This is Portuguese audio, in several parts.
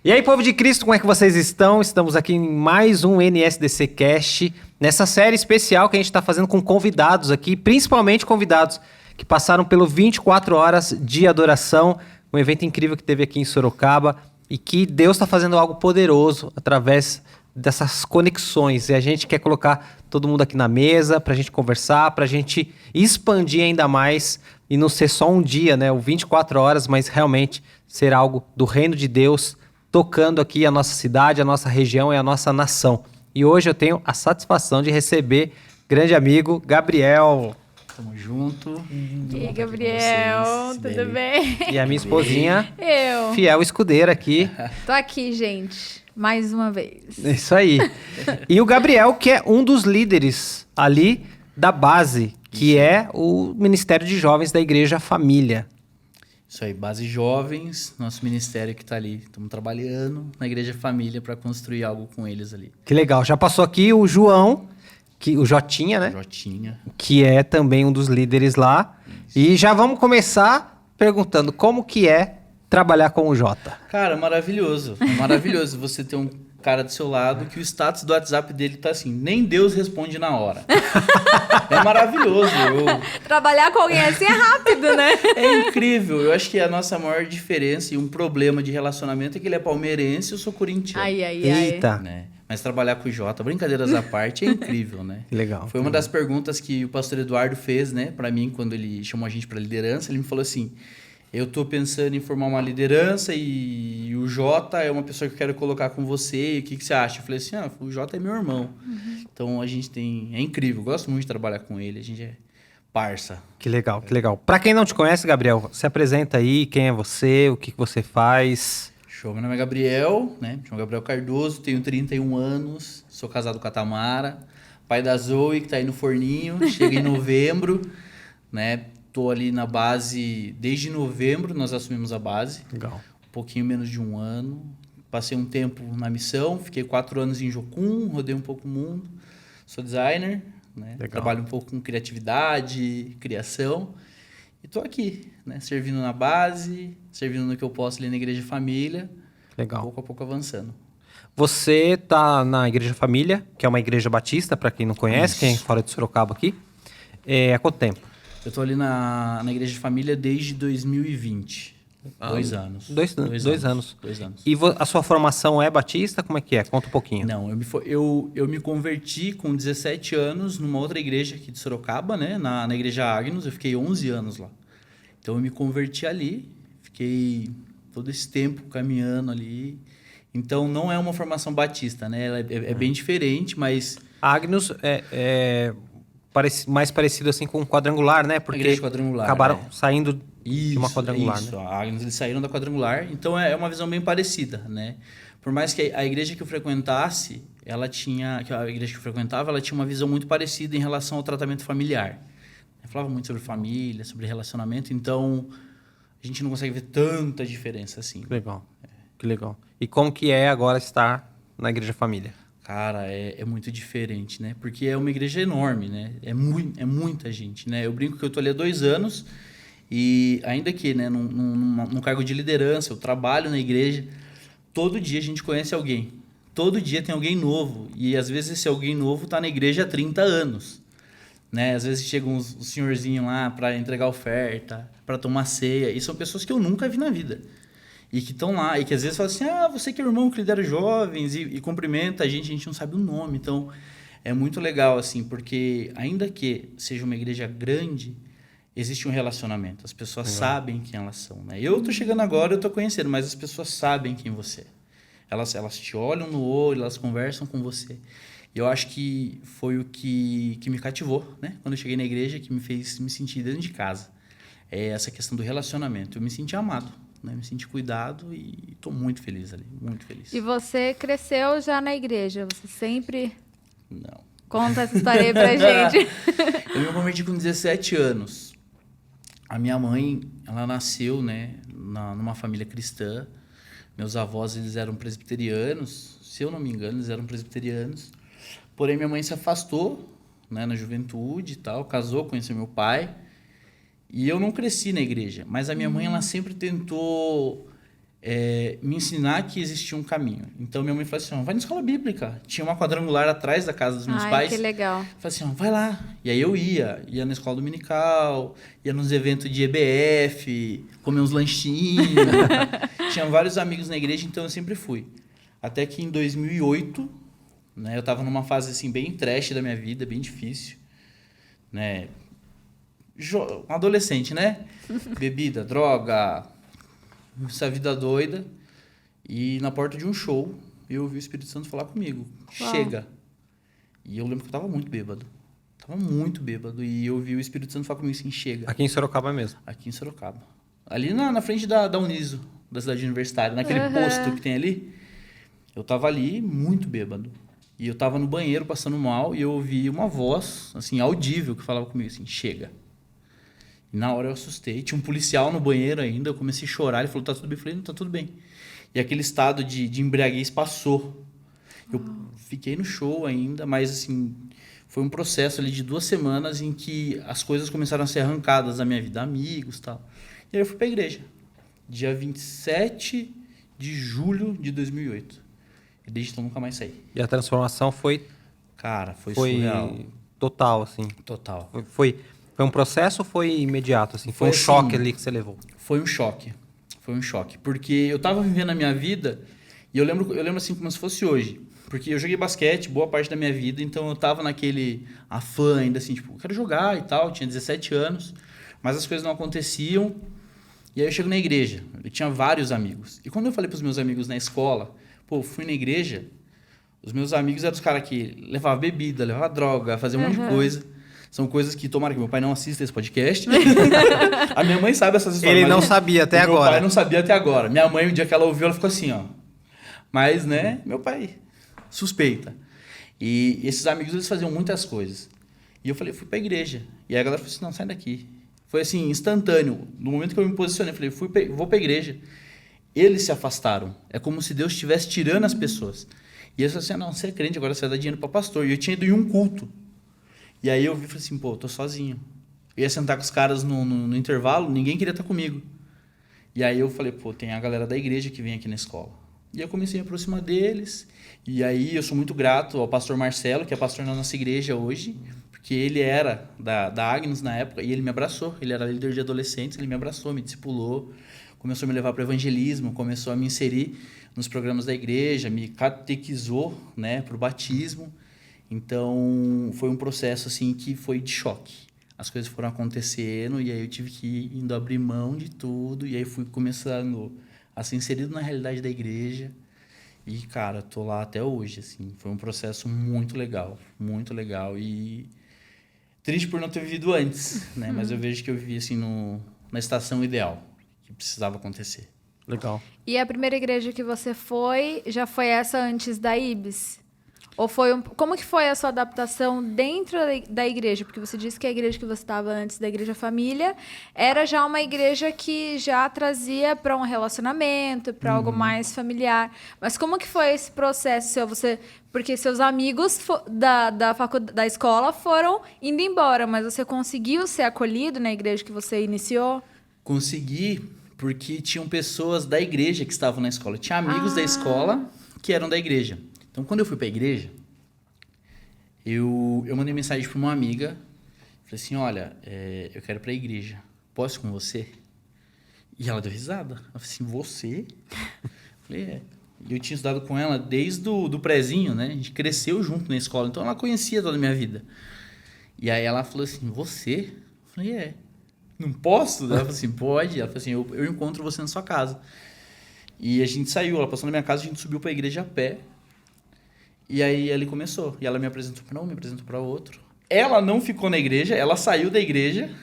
E aí, povo de Cristo, como é que vocês estão? Estamos aqui em mais um NSDC Cast, nessa série especial que a gente está fazendo com convidados aqui, principalmente convidados que passaram pelo 24 horas de adoração, um evento incrível que teve aqui em Sorocaba e que Deus está fazendo algo poderoso através dessas conexões. E a gente quer colocar todo mundo aqui na mesa para a gente conversar, para a gente expandir ainda mais e não ser só um dia, né? O 24 horas, mas realmente ser algo do reino de Deus, tocando aqui a nossa cidade, a nossa região e a nossa nação. E hoje eu tenho a satisfação de receber grande amigo Gabriel. Tamo junto. E aí, Gabriel, tudo bem? E a minha esposinha, Eu. fiel escudeira aqui. Tô aqui, gente, mais uma vez. Isso aí. E o Gabriel, que é um dos líderes ali da base, que é o Ministério de Jovens da Igreja Família. Isso aí, Base Jovens, nosso ministério que tá ali. Estamos trabalhando na Igreja Família para construir algo com eles ali. Que legal. Já passou aqui o João, o Jotinha, né? Jotinha. Que é também um dos líderes lá. Isso. E já vamos começar perguntando como que é trabalhar com o Jota. Cara, maravilhoso. Maravilhoso você ter um cara do seu lado que o status do WhatsApp dele tá assim, nem Deus responde na hora. É maravilhoso. Trabalhar com alguém assim é rápido, né? É incrível. Eu acho que a nossa maior diferença e um problema de relacionamento é que ele é palmeirense e eu sou corintiano. Eita. Né? Mas trabalhar com o Jota, brincadeiras à parte, é incrível, né? Legal. Foi uma das perguntas que o pastor Eduardo fez, né, para mim, quando ele chamou a gente para liderança. Ele me falou assim: eu tô pensando em formar uma liderança e o Jota é uma pessoa que eu quero colocar com você. E o que você acha? Eu falei assim: o Jota é meu irmão. Uhum. Então a gente tem. É incrível, eu gosto muito de trabalhar com ele. A gente é parça. Que legal, que legal. Para quem não te conhece, Gabriel, se apresenta aí, quem é você, o que você faz. Show, meu nome é Gabriel, né? Me chamo Gabriel Cardoso, tenho 31 anos, sou casado com a Tamara, pai da Zoe, que tá aí no forninho, chega em novembro, né? Tô ali na base, desde novembro nós assumimos a base. Legal. Um pouquinho menos de um ano. Passei um tempo na missão, fiquei 4 anos em Jocum, rodei um pouco o mundo. Sou designer, né? Trabalho um pouco com criatividade, criação. E tô aqui, né? Servindo na base, servindo no que eu posso ali na Igreja Família. Legal. Pouco a pouco avançando. Você tá na Igreja Família, que é uma igreja batista, para quem não conhece, quem é fora de Sorocaba aqui. Há quanto tempo? Eu tô ali na Igreja Família desde 2020. 2 anos. Dois anos. 2 anos. E a sua formação é batista? Como é que é? Conta um pouquinho. Não, eu me converti com 17 anos numa outra igreja aqui de Sorocaba, né? Na Igreja Agnus. Eu fiquei 11 anos lá. Então eu me converti ali. Fiquei todo esse tempo caminhando ali. Então não é uma formação batista, né? Ela é bem diferente, mas... Agnus é mais parecido assim com um quadrangular, né? Porque igreja quadrangular, acabaram saindo de uma quadrangular, isso. né? A Agnus, eles saíram da quadrangular, então é uma visão bem parecida, né? Por mais que a igreja que eu frequentasse, ela tinha uma visão muito parecida em relação ao tratamento familiar. Eu falava muito sobre família, sobre relacionamento, então a gente não consegue ver tanta diferença assim. Legal, que legal. E como que é agora estar na Igreja Família? Cara, é muito diferente, né? Porque é uma igreja enorme, né? É muita gente, né? Eu brinco que eu tô ali há 2 anos e ainda que, né, num cargo de liderança, eu trabalho na igreja, todo dia a gente conhece alguém. Todo dia tem alguém novo e às vezes esse alguém novo tá na igreja há 30 anos, né? Às vezes chegam os senhorzinhos lá para entregar oferta, para tomar ceia, e são pessoas que eu nunca vi na vida. E que estão lá, e que às vezes falam assim, você que é o irmão que lidera jovens, e cumprimenta a gente não sabe o nome. Então, é muito legal, assim, porque ainda que seja uma igreja grande, existe um relacionamento. As pessoas sabem quem elas são, né? Eu tô chegando agora, eu tô conhecendo, mas as pessoas sabem quem você é. Elas te olham no olho, elas conversam com você. E eu acho que foi o que me cativou, né? Quando eu cheguei na igreja, que me fez me sentir dentro de casa. É essa questão do relacionamento. Eu me senti amado. Né, me senti cuidado e estou muito feliz ali, muito feliz. E você cresceu já na igreja? Você sempre... Não. Conta essa história aí pra gente. Eu me converti com 17 anos. A minha mãe, ela nasceu, né, numa família cristã. Meus avós, eles eram presbiterianos. Se eu não me engano, eles eram presbiterianos. Porém, minha mãe se afastou, né, na juventude e tal. Casou, conheceu meu pai. E eu não cresci na igreja, mas a minha mãe, ela sempre tentou me ensinar que existia um caminho. Então, minha mãe falou assim, ó, vai na escola bíblica. Tinha uma quadrangular atrás da casa dos meus pais. Que legal. Falei assim, ó, vai lá. E aí eu ia na escola dominical, ia nos eventos de EBF, comer uns lanchinhos. Tinha vários amigos na igreja, então eu sempre fui. Até que em 2008, né, eu estava numa fase assim, bem trash da minha vida, bem difícil. Né? Um adolescente, né? Bebida, droga, essa vida doida. E na porta de um show, eu ouvi o Espírito Santo falar comigo. Uau. Chega. E eu lembro que eu tava muito bêbado. Tava muito bêbado. E eu ouvi o Espírito Santo falar comigo assim, chega. Aqui em Sorocaba mesmo. Aqui em Sorocaba. Ali na frente da Uniso, da cidade universitária, naquele posto que tem ali. Eu tava ali muito bêbado. E eu tava no banheiro passando mal e eu ouvi uma voz, assim, audível, que falava comigo assim, chega. E na hora eu assustei. Tinha um policial no banheiro ainda, eu comecei a chorar. Ele falou, tá tudo bem? Eu falei, não, tá tudo bem. E aquele estado de embriaguez passou. Eu fiquei no show ainda, mas assim, foi um processo ali de 2 semanas em que as coisas começaram a ser arrancadas da minha vida, amigos e tal. E aí eu fui pra igreja, dia 27 de julho de 2008. E desde então nunca mais saí. E a transformação foi Cara, foi surreal. total, assim. Total. Foi um processo ou foi imediato, assim? Foi um Foi assim, choque ali que você levou? Foi um choque. Foi um choque. Porque eu tava vivendo a minha vida e eu lembro assim como se fosse hoje. Porque eu joguei basquete boa parte da minha vida, então eu tava naquele afã ainda assim, tipo, quero jogar e tal, tinha 17 anos, mas as coisas não aconteciam. E aí eu chego na igreja, eu tinha vários amigos. E quando eu falei pros meus amigos na escola, pô, fui na igreja, os meus amigos eram os caras que levavam bebida, levavam droga, faziam um monte de coisa. São coisas que, tomara que meu pai não assista esse podcast. A minha mãe sabe essas histórias. Ele não sabia até agora. Meu pai não sabia até agora. Minha mãe, o dia que ela ouviu, ela ficou assim, ó. Mas, né, meu pai suspeita. E esses amigos, eles faziam muitas coisas. E eu falei, fui pra igreja. E aí a galera falou assim, não, sai daqui. Foi assim, instantâneo. No momento que eu me posicionei, eu falei, vou pra igreja. Eles se afastaram. É como se Deus estivesse tirando as pessoas. E eles falaram assim, não, você é crente, agora você vai dar dinheiro pra pastor. E eu tinha ido em um culto. E aí eu vi e falei assim, pô, eu tô sozinho. Eu ia sentar com os caras no intervalo, ninguém queria estar comigo. E aí eu falei, pô, tem a galera da igreja que vem aqui na escola. E eu comecei a me aproximar deles. E aí eu sou muito grato ao pastor Marcelo, que é pastor na nossa igreja hoje, porque ele era da Agnes na época e ele me abraçou. Ele era líder de adolescentes, ele me abraçou, me discipulou, começou a me levar para o evangelismo, começou a me inserir nos programas da igreja, me catequizou, né, para o batismo. Então, foi um processo assim que foi de choque. As coisas foram acontecendo e aí eu tive que ir indo abrir mão de tudo e aí fui começando a ser inserido na realidade da igreja. E, cara, tô lá até hoje, assim. Foi um processo muito legal e triste por não ter vivido antes, né? Mas eu vejo que eu vivi, assim, na estação ideal que precisava acontecer. Legal. E a primeira igreja que você foi, já foi essa antes da IBS? Ou foi como que foi a sua adaptação dentro da igreja? Porque você disse que a igreja que você estava antes da Igreja Família era já uma igreja que já trazia para um relacionamento, para algo mais familiar. Mas como que foi esse processo seu? Porque seus amigos da escola foram indo embora, mas você conseguiu ser acolhido na igreja que você iniciou? Consegui, porque tinham pessoas da igreja que estavam na escola. Tinha amigos da escola que eram da igreja. Então, quando eu fui para a igreja, eu mandei mensagem para uma amiga. Falei assim, olha, eu quero ir para a igreja. Posso ir com você? E ela deu risada. Ela falou assim, você? Falei, é. E eu tinha estudado com ela desde do prézinho, né? A gente cresceu junto na escola. Então, ela conhecia toda a minha vida. E aí ela falou assim, você? Eu falei, é. Não posso? Ela falou assim, pode. Ela falou assim, eu encontro você na sua casa. E a gente saiu. Ela passou na minha casa, a gente subiu para a igreja a pé. E aí ele começou. E ela me apresentou para um, me apresentou para outro. Ela não ficou na igreja, ela saiu da igreja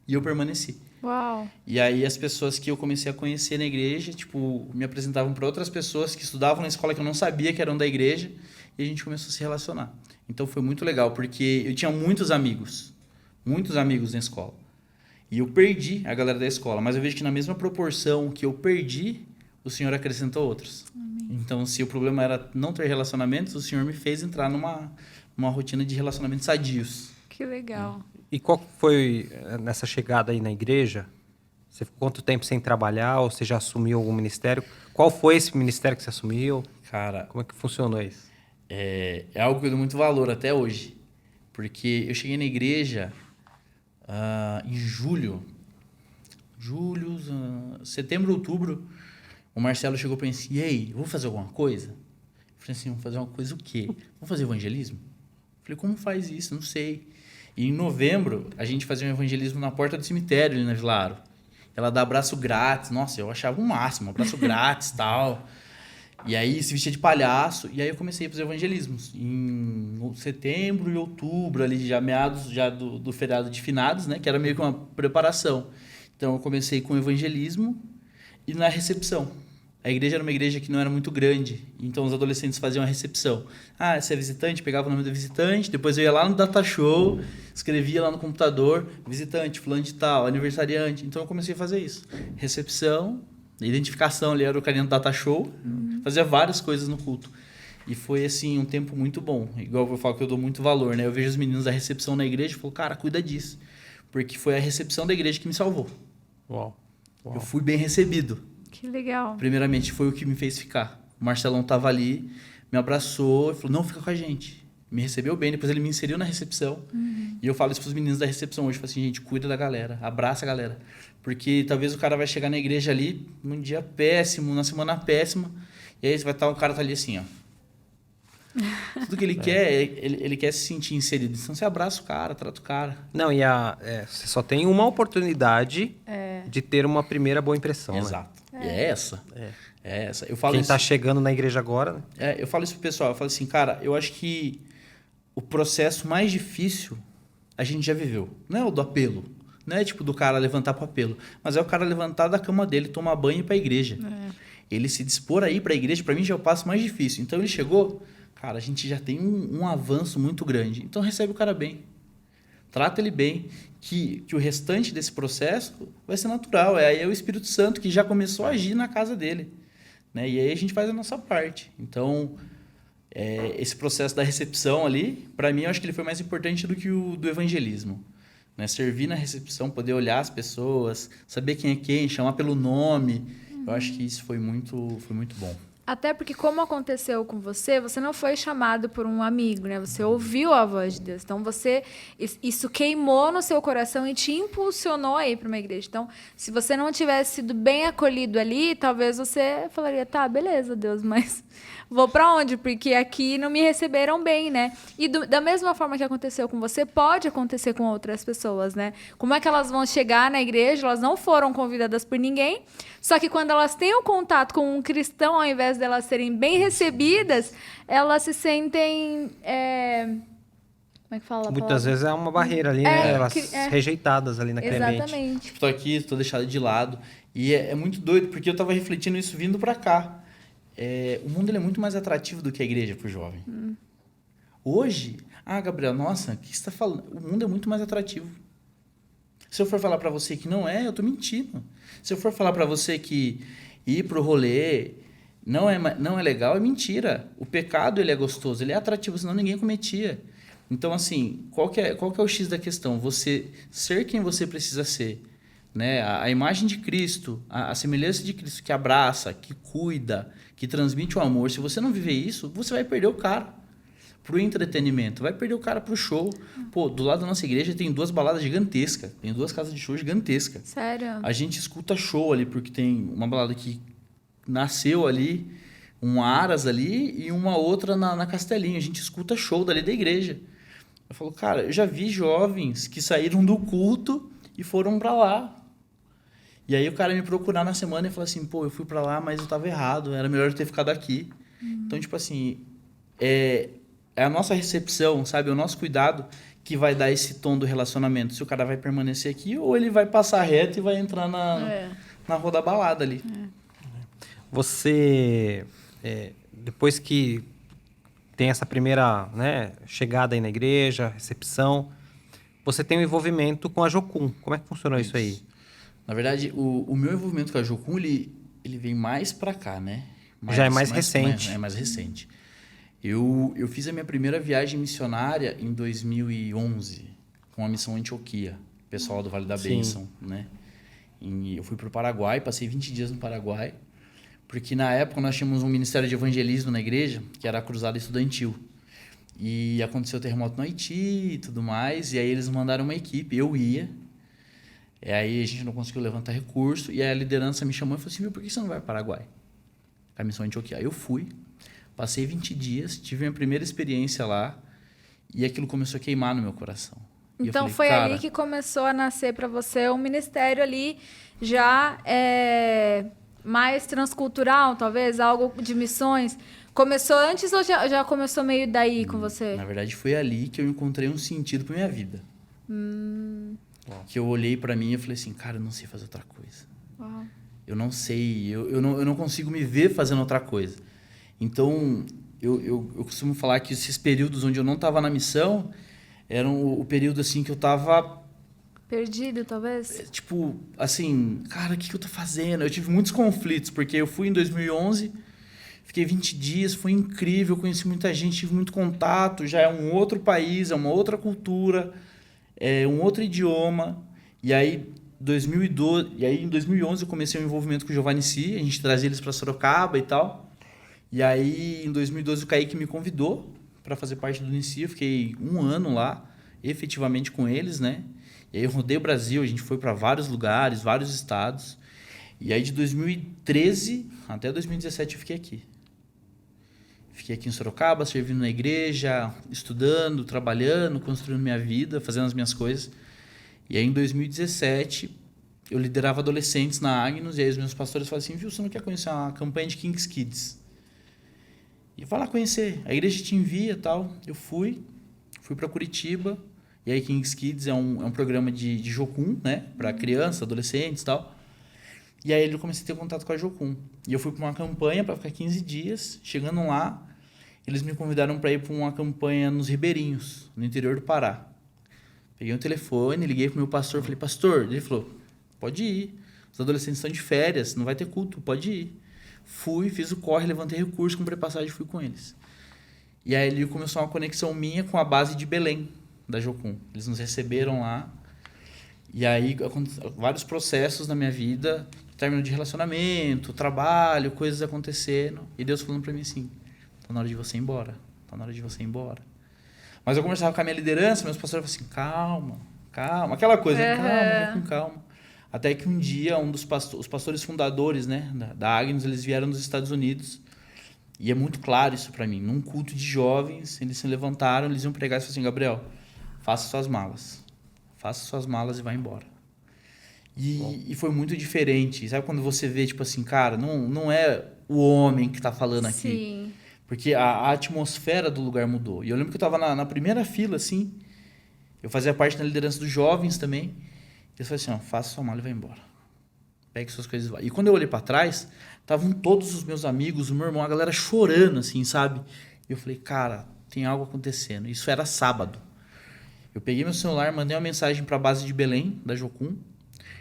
e eu permaneci. Uau! E aí as pessoas que eu comecei a conhecer na igreja, tipo, me apresentavam para outras pessoas que estudavam na escola que eu não sabia que eram da igreja e a gente começou a se relacionar. Então foi muito legal, porque eu tinha muitos amigos na escola. E eu perdi a galera da escola, mas eu vejo que na mesma proporção que eu perdi, o Senhor acrescentou outros. Então, se o problema era não ter relacionamentos, o Senhor me fez entrar numa rotina de relacionamentos sadios. Que legal. E qual foi, nessa chegada aí na igreja, Você ficou quanto tempo sem trabalhar ou você já assumiu algum ministério? Qual foi esse ministério que você assumiu? Cara, Como é que funcionou isso? é algo que eu dou muito valor até hoje. Porque eu cheguei na igreja em setembro, outubro. O Marcelo chegou para mim assim, e aí, vamos fazer alguma coisa? Eu falei assim, vamos fazer uma coisa o quê? Vamos fazer evangelismo? Eu falei, como faz isso? Não sei. E em novembro, a gente fazia um evangelismo na porta do cemitério, ali na Vilaro. Ela dá abraço grátis. Nossa, eu achava o máximo, abraço grátis e tal. E aí se vestia de palhaço. E aí eu comecei a fazer evangelismos. Em setembro e outubro, ali já meados já do feriado de finados, né? Que era meio que uma preparação. Então eu comecei com evangelismo e na recepção. A igreja era uma igreja que não era muito grande, então os adolescentes faziam a recepção. Ah, você é visitante? Pegava o nome do visitante, depois eu ia lá no data show, escrevia lá no computador, visitante, fulano de tal, aniversariante. Então eu comecei a fazer isso. Recepção, identificação ali era o carinha do data show, fazia várias coisas no culto. E foi, assim, um tempo muito bom. Igual eu falo que eu dou muito valor, né? Eu vejo os meninos da recepção na igreja e falo, cara, cuida disso. Porque foi a recepção da igreja que me salvou. Uau. Eu fui bem recebido. Que legal. Primeiramente, foi o que me fez ficar. O Marcelão estava ali, me abraçou e falou, não, fica com a gente. Me recebeu bem, depois ele me inseriu na recepção. E eu falo isso para os meninos da recepção hoje. Falo assim, gente, cuida da galera, abraça a galera. Porque talvez o cara vai chegar na igreja ali num dia péssimo, na semana péssima, e aí vai estar o cara tá ali assim, ó. Tudo que ele quer, ele quer se sentir inserido. Então você abraça o cara, trata o cara. Não, e você só tem uma oportunidade de ter uma primeira boa impressão, né? Exato. E é essa. É essa. Eu falo Quem isso, está chegando na igreja agora, né? eu falo isso pro pessoal. Eu falo assim, cara, eu acho que o processo mais difícil a gente já viveu. Não é o do apelo. Não é tipo do cara levantar pro apelo. Mas é o cara levantar da cama dele, tomar banho e ir pra igreja. Ele se dispor a ir pra igreja, pra mim já é o passo mais difícil. Então ele chegou, cara, a gente já tem um avanço muito grande. Então recebe o cara bem. Trata ele bem, que o restante desse processo vai ser natural. Aí é o Espírito Santo que já começou a agir na casa dele. Né? E aí a gente faz a nossa parte. Então, esse processo da recepção ali, para mim, eu acho que ele foi mais importante do que o do evangelismo. Né? Servir na recepção, poder olhar as pessoas, saber quem é quem, chamar pelo nome. Eu acho que isso foi muito bom. Até porque, como aconteceu com você, você não foi chamado por um amigo, né? Você ouviu a voz de Deus. Então, isso queimou no seu coração e te impulsionou a ir para uma igreja. Então, se você não tivesse sido bem acolhido ali, talvez você falaria, tá, beleza, Deus, mas vou para onde? Porque aqui não me receberam bem, né? E da mesma forma que aconteceu com você, pode acontecer com outras pessoas, né? Como é que elas vão chegar na igreja? Elas não foram convidadas por ninguém, só que quando elas têm o contato com um cristão, ao invés delas serem bem recebidas, elas se sentem... Como é que fala? Muitas vezes é uma barreira ali, né? Elas rejeitadas ali naquele ambiente. Exatamente. Tipo, tô aqui, tô deixado de lado. E é muito doido, porque eu tava refletindo isso vindo para cá. O mundo ele é muito mais atrativo do que a igreja pro jovem. Hoje, Gabriel, nossa, o que você está falando? O mundo é muito mais atrativo. Se eu for falar para você que não eu tô mentindo. Se eu for falar para você que ir pro rolê não é legal, é mentira. O pecado ele é gostoso, ele é atrativo, senão ninguém cometia. Então, assim, qual que é o X da questão? Você ser quem você precisa ser. Né? A imagem de Cristo, a semelhança de Cristo que abraça, que cuida, que transmite o amor. Se você não viver isso, você vai perder o cara pro entretenimento, vai perder o cara pro show. Pô, do lado da nossa igreja tem 2 baladas gigantescas, tem 2 casas de show gigantescas. Sério? A gente escuta show ali, porque tem uma balada que nasceu ali, um Aras ali e uma outra na Castelinho. A gente escuta show dali da igreja. Eu falo, cara, eu já vi jovens que saíram do culto e foram pra lá. E aí o cara me procurar na semana e falar assim, pô, eu fui pra lá, mas eu tava errado, era melhor eu ter ficado aqui. Então, tipo assim, é a nossa recepção, sabe? É o nosso cuidado que vai dar esse tom do relacionamento. Se o cara vai permanecer aqui ou ele vai passar reto e vai entrar na rua da balada ali. Você, depois que tem essa primeira, né, chegada aí na igreja, recepção, você tem um envolvimento com a Jocum. Como é que funcionou isso aí? Na verdade, o meu envolvimento com a Jocum, ele vem mais pra cá, né? Já é mais recente. É mais recente. Eu fiz a minha primeira viagem missionária em 2011, com a missão Antioquia, pessoal do Vale da Bênção, né? E eu fui para o Paraguai, passei 20 dias no Paraguai, porque na época nós tínhamos um ministério de evangelismo na igreja, que era a Cruzada Estudantil. E aconteceu o terremoto no Haiti e tudo mais, e aí eles mandaram uma equipe, eu ia, e aí a gente não conseguiu levantar recurso, e aí a liderança me chamou e falou assim, viu, por que você não vai para o Paraguai? A missão Antioquia. Aí eu fui, passei 20 dias, tive minha primeira experiência lá, e aquilo começou a queimar no meu coração. E Então eu falei, foi cara, ali que começou a nascer para você um ministério ali já mais transcultural, talvez, algo de missões. Começou antes ou já começou meio daí com você? Na verdade, foi ali que eu encontrei um sentido para minha vida. Que eu olhei para mim e falei assim, cara, eu não sei fazer outra coisa. Uau. Eu não sei, eu não consigo me ver fazendo outra coisa. Então, eu costumo falar que esses períodos onde eu não estava na missão eram o período assim que eu estava Perdido, talvez? tipo, assim, cara, o que eu tô fazendo? Eu tive muitos conflitos, porque eu fui em 2011, fiquei 20 dias, foi incrível, conheci muita gente, tive muito contato, já é um outro país, é uma outra cultura, é um outro idioma. E aí, em 2011 eu comecei um envolvimento com o Giovanni Si, a gente trazia eles para Sorocaba e tal. E aí, em 2012, o Kaique me convidou para fazer parte do Nici. Eu fiquei 1 ano lá, efetivamente com eles, né? E aí eu rodei o Brasil, a gente foi para vários lugares, vários estados. E aí de 2013 até 2017 eu fiquei aqui. Fiquei aqui em Sorocaba, servindo na igreja, estudando, trabalhando, construindo minha vida, fazendo as minhas coisas. E aí em 2017 eu liderava adolescentes na Agnus, e aí os meus pastores falaram assim, viu, você não quer conhecer uma campanha de Kings Kids? E vai lá conhecer, a igreja te envia e tal. Eu fui para Curitiba, e aí Kings Kids é um programa de Jocum, né? Para crianças, adolescentes e tal. E aí eu comecei a ter contato com a Jocum. E eu fui para uma campanha para ficar 15 dias. Chegando lá, eles me convidaram para ir para uma campanha nos Ribeirinhos, no interior do Pará. Peguei um telefone, liguei pro meu pastor, falei, pastor, ele falou, pode ir. Os adolescentes estão de férias, não vai ter culto, pode ir. Fui, fiz o corre, levantei recurso, comprei passagem e fui com eles. E aí ele começou uma conexão minha com a base de Belém, da Jocum. Eles nos receberam lá. E aí, vários processos na minha vida, término de relacionamento, trabalho, coisas acontecendo. E Deus falando pra mim assim, tá na hora de você ir embora. Tá na hora de você ir embora. Mas eu conversava com a minha liderança, meus pastores falaram assim, calma, calma. Aquela coisa, calma, vem com calma. Até que um dia, os pastores fundadores, né, da Agnus, eles vieram dos Estados Unidos. E é muito claro isso pra mim. Num culto de jovens, eles se levantaram, eles iam pregar e falaram assim, Gabriel, faça suas malas. Faça suas malas e vá embora. E foi muito diferente. Sabe quando você vê, tipo assim, cara, não é o homem que tá falando aqui. Sim. Porque a atmosfera do lugar mudou. E eu lembro que eu tava na primeira fila, assim, eu fazia parte da liderança dos jovens também. Eles falaram assim, ó, faça sua mala e vai embora. Pegue suas coisas e vá. E quando eu olhei pra trás, estavam todos os meus amigos, o meu irmão, a galera chorando, assim, sabe? E eu falei, cara, tem algo acontecendo. Isso era sábado. Eu peguei meu celular, mandei uma mensagem para a base de Belém, da Jocum.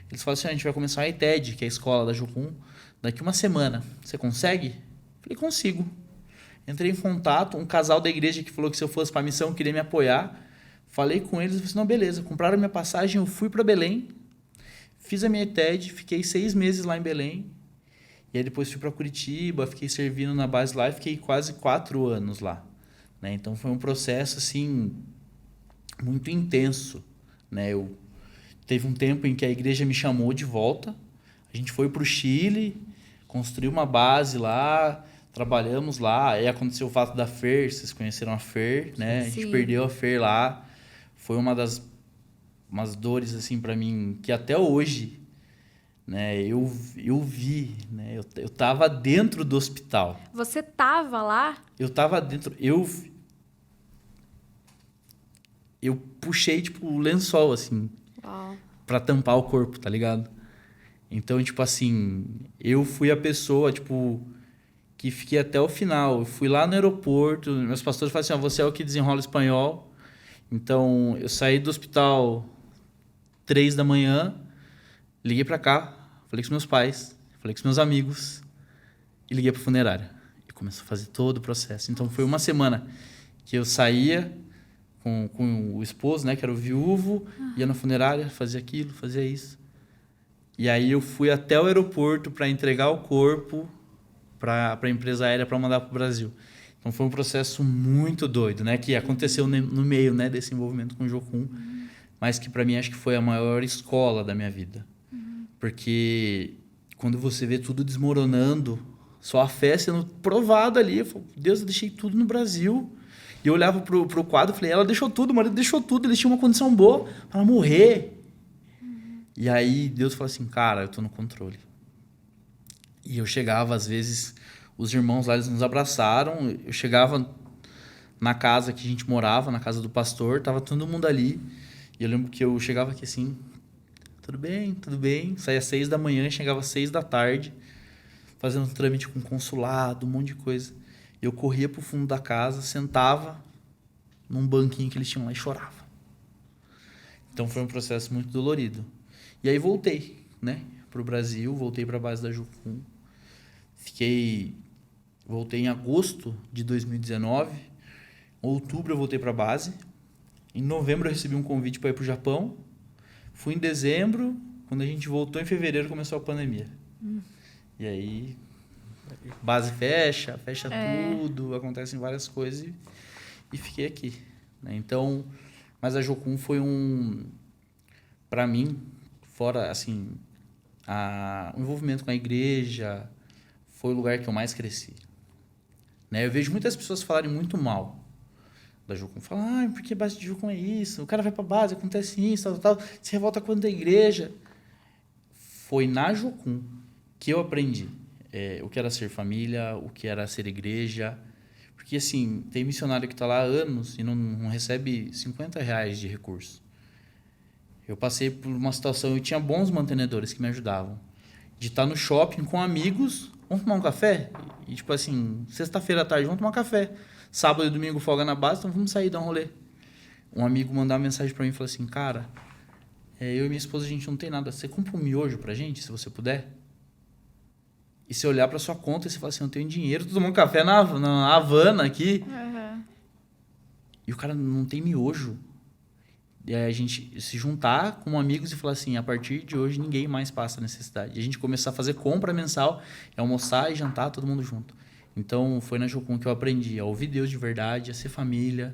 Eles falaram assim, a gente vai começar a ITED, que é a escola da Jocum, daqui 1 semana. Você consegue? Falei, consigo. Entrei em contato, um casal da igreja que falou que se eu fosse para a missão queria me apoiar. Falei com eles, falei assim, não, beleza. Compraram minha passagem, eu fui para Belém, fiz a minha ITED, fiquei 6 meses lá em Belém. E aí depois fui para Curitiba, fiquei servindo na base lá e fiquei quase 4 anos lá. Né? Então foi um processo, assim, muito intenso, né? Teve um tempo em que a igreja me chamou de volta. A gente foi para o Chile, construiu uma base lá, trabalhamos lá. Aí aconteceu o fato da Fer, vocês conheceram a Fer, né? Sim. A gente perdeu a Fer lá. Foi umas dores assim para mim que até hoje, né? Eu vi, né? Eu tava dentro do hospital. Você tava lá? Eu tava dentro. Eu puxei, tipo, o lençol, assim, pra tampar o corpo, tá ligado? Então, tipo assim, eu fui a pessoa, tipo, que fiquei até o final. Eu fui lá no aeroporto, meus pastores falaram assim, ó, você é o que desenrola espanhol. Então, eu saí do hospital 3 da manhã, liguei pra cá, falei com os meus pais, falei com os meus amigos e liguei pra funerária. E começou a fazer todo o processo. Então, foi 1 semana que eu saía com o esposo, né, que era o viúvo, ia na funerária, fazia aquilo, fazia isso. E aí eu fui até o aeroporto para entregar o corpo para a empresa aérea para mandar para o Brasil. Então foi um processo muito doido, né? Que aconteceu no meio, né, desse envolvimento com o Jocum, mas que para mim acho que foi a maior escola da minha vida. Porque quando você vê tudo desmoronando, só a fé sendo provada ali, eu falo, Deus, eu deixei tudo no Brasil. E eu olhava pro quadro e falei, ela deixou tudo, o marido deixou tudo, eles tinham uma condição boa para morrer. E aí Deus falou assim, cara, eu tô no controle. E eu chegava, às vezes, os irmãos lá, eles nos abraçaram, eu chegava na casa que a gente morava, na casa do pastor, tava todo mundo ali. E eu lembro que eu chegava aqui assim, tudo bem. Saía às 6 da manhã, chegava às 6 da tarde, fazendo um trâmite com consulado, um monte de coisa. Eu corria pro fundo da casa, sentava num banquinho que eles tinham lá e chorava. Então foi um processo muito dolorido. E aí voltei, né, pro Brasil, voltei para a base da Jocum. Voltei em agosto de 2019. Em outubro eu voltei para a base. Em novembro eu recebi um convite para ir pro Japão. Fui em dezembro. Quando a gente voltou em fevereiro começou a pandemia. E aí base fecha tudo, acontecem várias coisas e fiquei aqui, né? Então, mas a Jocum foi para mim, fora assim, o envolvimento com a igreja foi o lugar que eu mais cresci, né? Eu vejo muitas pessoas falarem muito mal da Jocum, falam, porque a base de Jocum é isso, o cara vai pra base, acontece isso, tal, se revolta contra a igreja. Foi na Jocum que eu aprendi o que era ser família, o que era ser igreja. Porque, assim, tem missionário que está lá há anos e não recebe R$50 de recurso. Eu passei por uma situação, eu tinha bons mantenedores que me ajudavam. De estar no shopping com amigos, vamos tomar um café? E, tipo assim, sexta-feira à tarde, vamos tomar um café. Sábado e domingo folga na base, então vamos sair, dar um rolê. Um amigo mandou uma mensagem para mim e falou assim, cara, eu e minha esposa, a gente não tem nada. Você compra um miojo pra gente, se você puder? E você olhar para sua conta e você falar assim, eu tenho dinheiro, tô tomando café na Havana aqui. E o cara não tem miojo. E aí a gente se juntar com amigos e falar assim, a partir de hoje ninguém mais passa necessidade. E a gente começar a fazer compra mensal, almoçar e jantar todo mundo junto. Então foi na Jocum que eu aprendi a ouvir Deus de verdade, a ser família,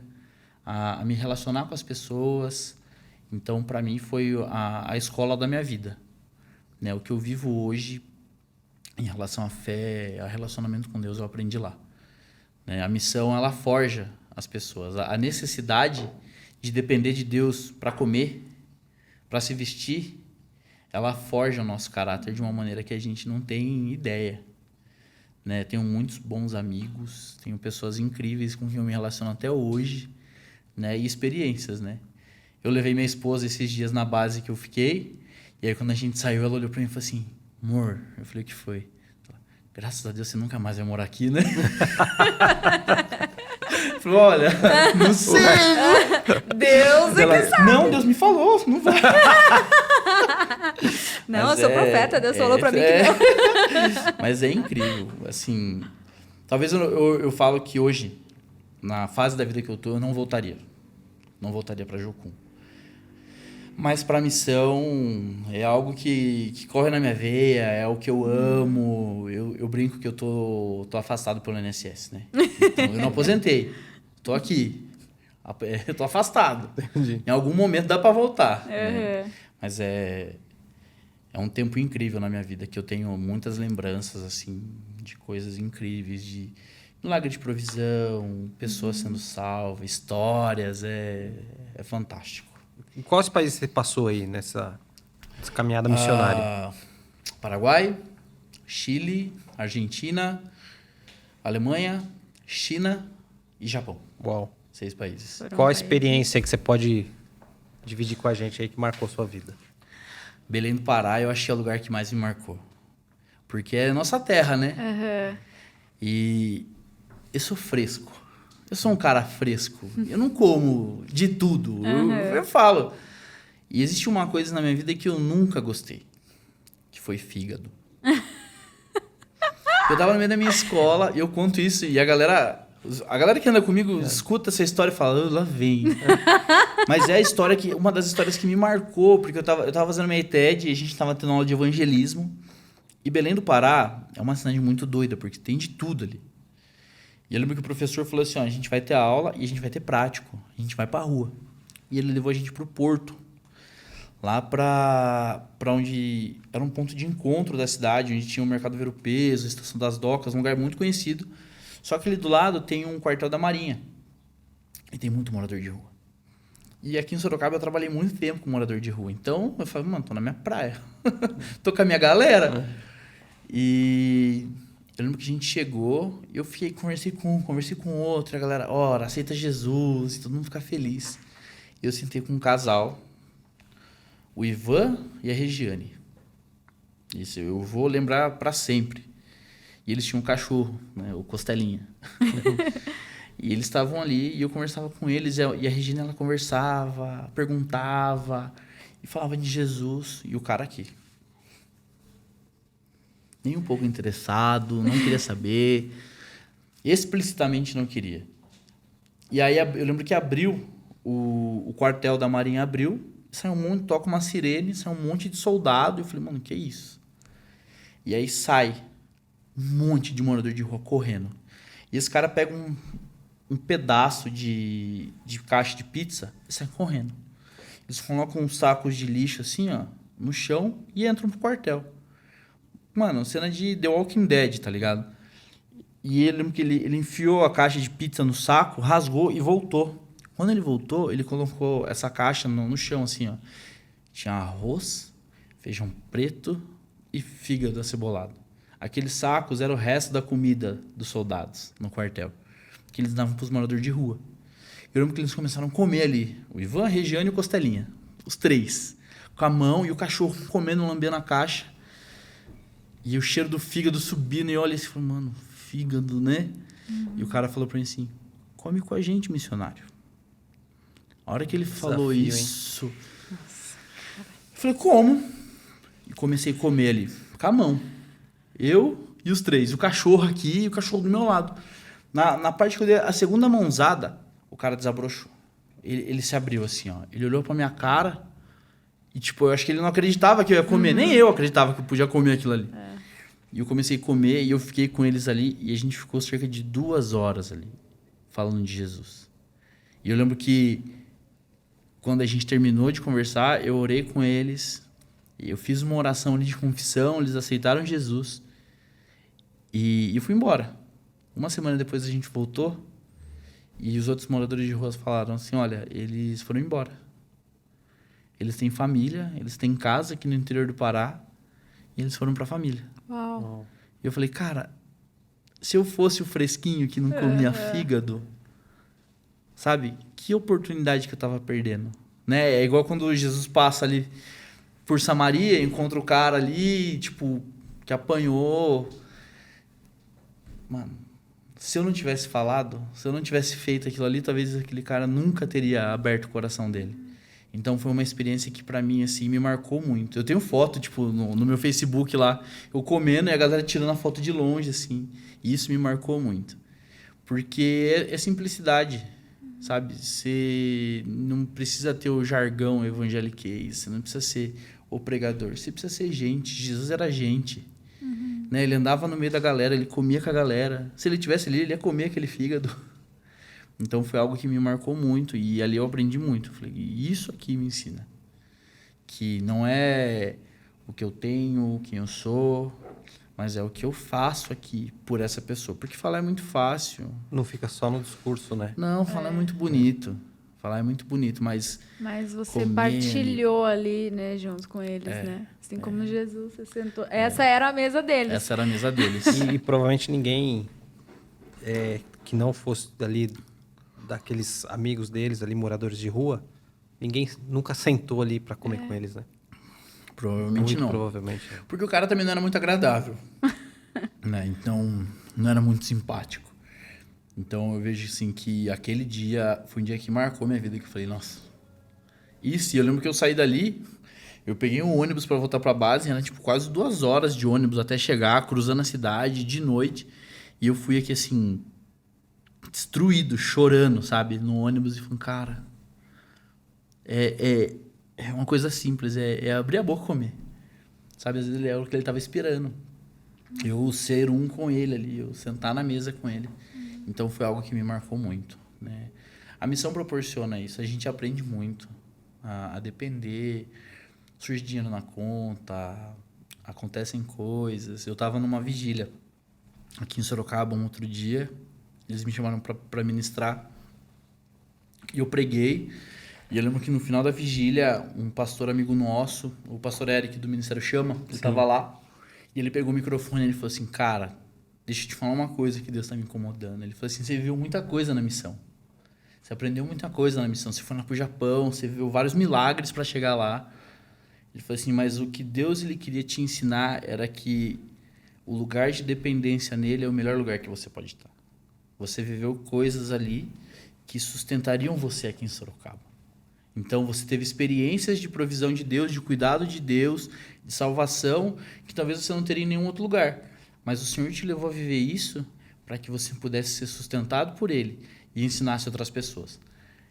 a me relacionar com as pessoas. Então para mim foi a escola da minha vida, né? O que eu vivo hoje em relação à fé, a relacionamento com Deus, eu aprendi lá, né? A missão, ela forja as pessoas. A necessidade de depender de Deus para comer, para se vestir, ela forja o nosso caráter de uma maneira que a gente não tem ideia, né? Tenho muitos bons amigos, tenho pessoas incríveis com quem eu me relaciono até hoje, né? E experiências, né? Eu levei minha esposa esses dias na base que eu fiquei, e aí quando a gente saiu, ela olhou para mim e falou assim, amor, eu falei, o que foi? Graças a Deus você nunca mais vai morar aqui, né? Eu falei, olha, não sei. Deus é que sabe. Não, Deus me falou, não vai. Não, Mas eu sou profeta, Deus falou pra mim que não. Mas é incrível, assim, talvez eu falo que hoje, na fase da vida que eu tô, eu não voltaria para Jocum. Mas para a missão é algo que corre na minha veia, é o que eu amo. Eu brinco que eu tô afastado pelo INSS, né? Então, eu não aposentei, tô aqui, eu tô afastado. Entendi. Em algum momento dá para voltar, né? Mas é um tempo incrível na minha vida, que eu tenho muitas lembranças assim de coisas incríveis, de milagre de provisão, pessoas sendo salvas, histórias, é fantástico. Em quais países você passou aí nessa caminhada missionária? Paraguai, Chile, Argentina, Alemanha, China e Japão. Uau. 6 países. Qual a experiência que você pode dividir com a gente aí que marcou sua vida? Belém do Pará, eu achei o lugar que mais me marcou. Porque é nossa terra, né? E eu sou fresco. Eu sou um cara fresco. Eu não como de tudo. Eu falo. E existe uma coisa na minha vida que eu nunca gostei. Que foi fígado. Eu tava no meio da minha escola e eu conto isso. E a galera A galera que anda comigo escuta essa história e fala, lá vem. Mas é a história uma das histórias que me marcou, porque eu tava fazendo minha ETED e a gente tava tendo aula de evangelismo. E Belém do Pará é uma cidade muito doida, porque tem de tudo ali. E eu lembro que o professor falou assim, ó, a gente vai ter aula e a gente vai ter prático. A gente vai pra rua. E ele levou a gente pro Porto. Lá pra onde era um ponto de encontro da cidade, onde tinha o Mercado Ver-o-Peso, a Estação das Docas, um lugar muito conhecido. Só que ali do lado tem um quartel da Marinha. E tem muito morador de rua. E aqui em Sorocaba eu trabalhei muito tempo com morador de rua. Então eu falei, mano, tô na minha praia. Tô com a minha galera. E eu lembro que a gente chegou, eu conversei com outro, a galera, ora, aceita Jesus, e todo mundo fica feliz. E eu sentei com um casal, o Ivan e a Regiane. Isso, eu vou lembrar para sempre. E eles tinham um cachorro, né, o Costelinha. E eles estavam ali e eu conversava com eles. E a Regina, ela conversava, perguntava e falava de Jesus. E o cara aqui. Nem um pouco interessado, não queria saber. Explicitamente não queria. E aí eu lembro que abriu, o quartel da Marinha abriu. Saiu um monte, toca uma sirene, sai um monte de soldado. E eu falei, mano, que é isso? E aí sai um monte de morador de rua correndo. E esse cara pega um pedaço de caixa de pizza e sai correndo. Eles colocam uns sacos de lixo assim, ó, no chão e entram pro quartel. Mano, cena de The Walking Dead, tá ligado? E eu lembro que ele enfiou a caixa de pizza no saco, rasgou e voltou. Quando ele voltou, ele colocou essa caixa no chão, assim, ó. Tinha arroz, feijão preto e fígado acebolado. Aqueles sacos eram o resto da comida dos soldados no quartel, que eles davam pros moradores de rua. Eu lembro que eles começaram a comer ali. O Ivan, a Regiane e o Costelinha. Os três. Com a mão e o cachorro comendo, lambendo a caixa. E o cheiro do fígado subindo. E eu olhei assim e falei, mano, fígado, né? Uhum. E o cara falou pra mim assim, come com a gente, missionário. A hora que ele falou isso... Eu falei, como? E comecei a comer ali, com a mão. Eu e os três. O cachorro aqui e o cachorro do meu lado. Na parte que eu dei a segunda mãozada, o cara desabrochou. Ele se abriu assim, ó. Ele olhou pra minha cara e, tipo, eu acho que ele não acreditava que eu ia comer. Uhum. Nem eu acreditava que eu podia comer aquilo ali. É. E eu comecei a comer e eu fiquei com eles ali e a gente ficou cerca de 2 horas ali, falando de Jesus. E eu lembro que quando a gente terminou de conversar, eu orei com eles, eu fiz uma oração ali de confissão, eles aceitaram Jesus e eu fui embora. Uma semana depois a gente voltou e os outros moradores de rua falaram assim, olha, eles foram embora. Eles têm família, eles têm casa aqui no interior do Pará e eles foram pra família. Uau. E eu falei, cara, se eu fosse o fresquinho que não comia fígado, sabe? Que oportunidade que eu tava perdendo, né? É igual quando Jesus passa ali por Samaria, encontra o cara ali, tipo, que apanhou. Mano, se eu não tivesse falado, se eu não tivesse feito aquilo ali, talvez aquele cara nunca teria aberto o coração dele. Então foi uma experiência que pra mim, assim, me marcou muito. Eu tenho foto, tipo, no meu Facebook lá, eu comendo e a galera tirando a foto de longe, assim. E isso me marcou muito. Porque é simplicidade, sabe? Você não precisa ter o jargão evangeliquez, você não precisa ser o pregador, você precisa ser gente. Jesus era gente. Uhum. Né? Ele andava no meio da galera, ele comia com a galera. Se ele tivesse ali, ele ia comer aquele fígado. Então foi algo que me marcou muito e ali eu aprendi muito. Eu falei, isso aqui me ensina. Que não é o que eu tenho, quem eu sou, mas é o que eu faço aqui por essa pessoa. Porque falar é muito fácil. Não fica só no discurso, né? Não, falar é muito bonito. Falar é muito bonito, mas... Mas você partilhou ali, né, junto com eles, né? Assim como Jesus, você sentou... Essa era a mesa deles. Essa era a mesa deles. E provavelmente ninguém que não fosse dali... daqueles amigos deles ali, moradores de rua, ninguém nunca sentou ali para comer com eles, né? Provavelmente não. Provavelmente. Porque o cara também não era muito agradável. Né? Então, não era muito simpático. Então, eu vejo assim que aquele dia foi um dia que marcou minha vida, que eu falei, nossa. Isso, e eu lembro que eu saí dali, eu peguei um ônibus para voltar para base, era tipo quase 2 horas de ônibus até chegar, cruzando a cidade de noite. E eu fui aqui assim... destruído, chorando, sabe? No ônibus e falando, cara, é uma coisa simples, é abrir a boca e comer. Sabe? Às vezes é o que ele estava esperando. Eu ser um com ele ali, eu sentar na mesa com ele. Então foi algo que me marcou muito, né? A missão proporciona isso, a gente aprende muito a depender, surge dinheiro na conta, acontecem coisas. Eu estava numa vigília aqui em Sorocaba um outro dia, eles me chamaram para ministrar e eu preguei. E eu lembro que no final da vigília, um pastor amigo nosso, o pastor Eric do Ministério Chama, ele estava lá e ele pegou o microfone e ele falou assim, cara, deixa eu te falar uma coisa que Deus está me incomodando. Ele falou assim, você viu muita coisa na missão. Você aprendeu muita coisa na missão. Você foi lá pro Japão, você viu vários milagres para chegar lá. Ele falou assim, mas o que Deus ele queria te ensinar era que o lugar de dependência nele é o melhor lugar que você pode estar. Você viveu coisas ali que sustentariam você aqui em Sorocaba. Então, você teve experiências de provisão de Deus, de cuidado de Deus, de salvação, que talvez você não teria em nenhum outro lugar. Mas o Senhor te levou a viver isso para que você pudesse ser sustentado por Ele e ensinasse outras pessoas.